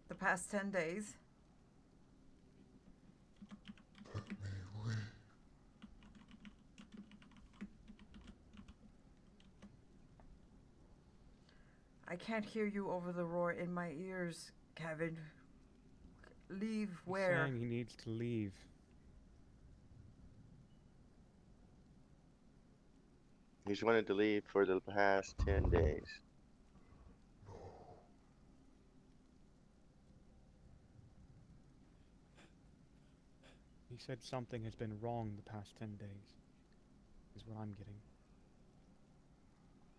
The past 10 days? Let me leave. I can't hear you over the roar in my ears, Kevin. Leave where? He's saying he needs to leave. He's wanted to leave for the past 10 days. He said something has been wrong the past 10 days. Is what I'm getting.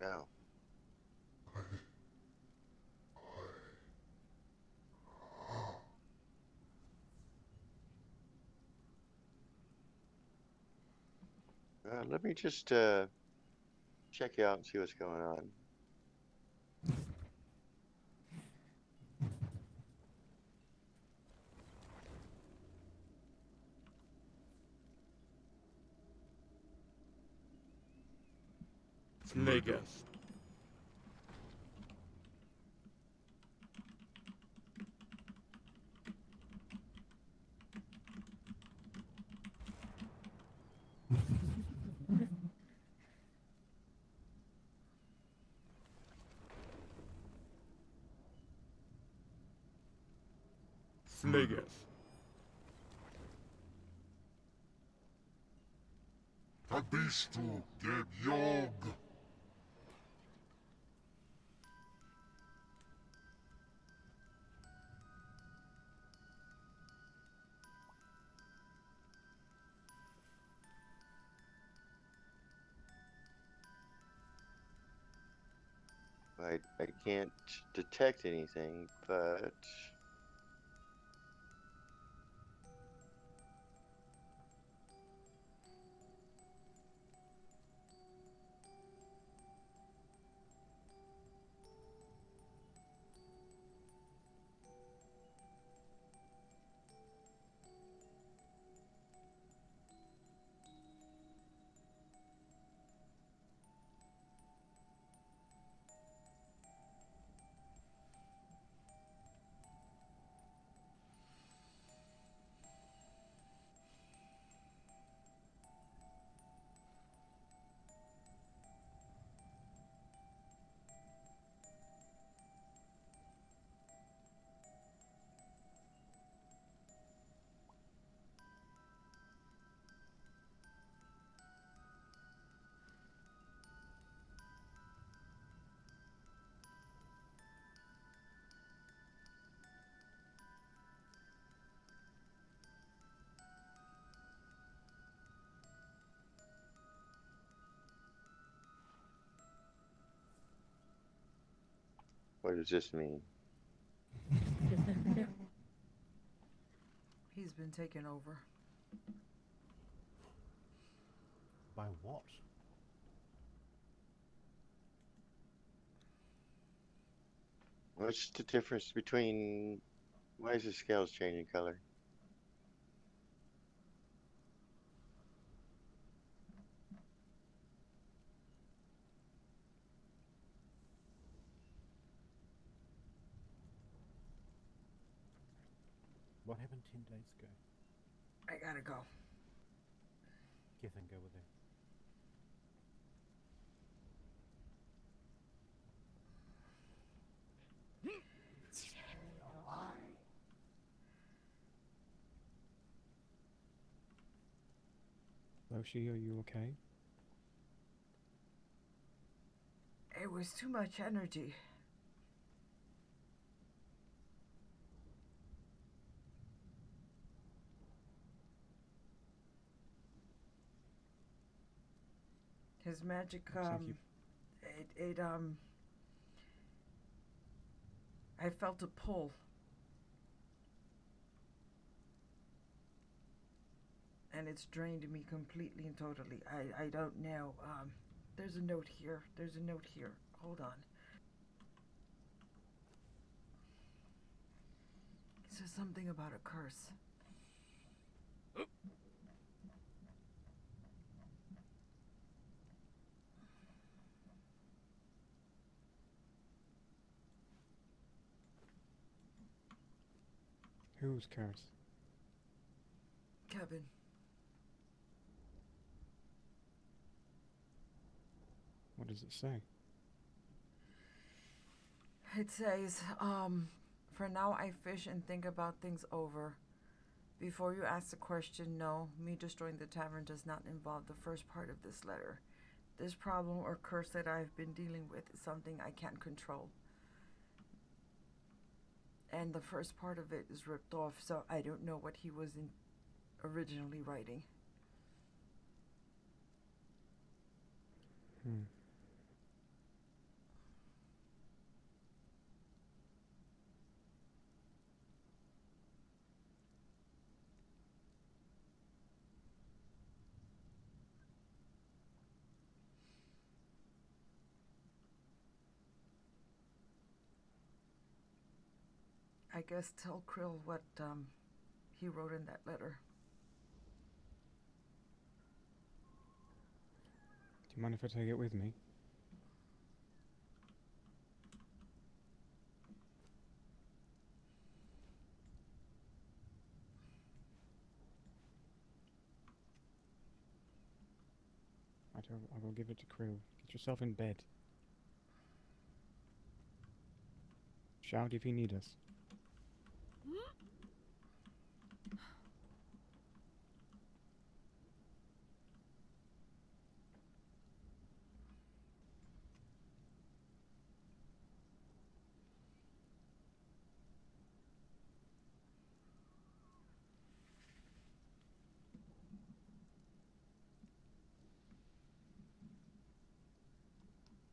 No. Let me just check you out and see what's going on. Vegas. Vegas. Tabistu geb yog. I can't detect anything, but What does this mean? He's been taken over. By what? What's the difference between... Why is the scales changing color? What happened 10 days ago? I gotta go. Cethin, go with him. Veloshi, are you okay? It was too much energy. His magic, I felt a pull. And it's drained me completely and totally. I don't know. There's a note here. There's a note here. Hold on. It says something about a curse. Whose curse? Kevin. What does it say? It says, for now I fish and think about things over. Before you ask the question, no, me destroying the tavern does not involve the first part of this letter. This problem or curse that I've been dealing with is something I can't control. And the first part of it is ripped off, so I don't know what he was originally writing. I guess tell Krill what he wrote in that letter. Do you mind if I take it with me? I will give it to Krill. Get yourself in bed. Shout if you need us.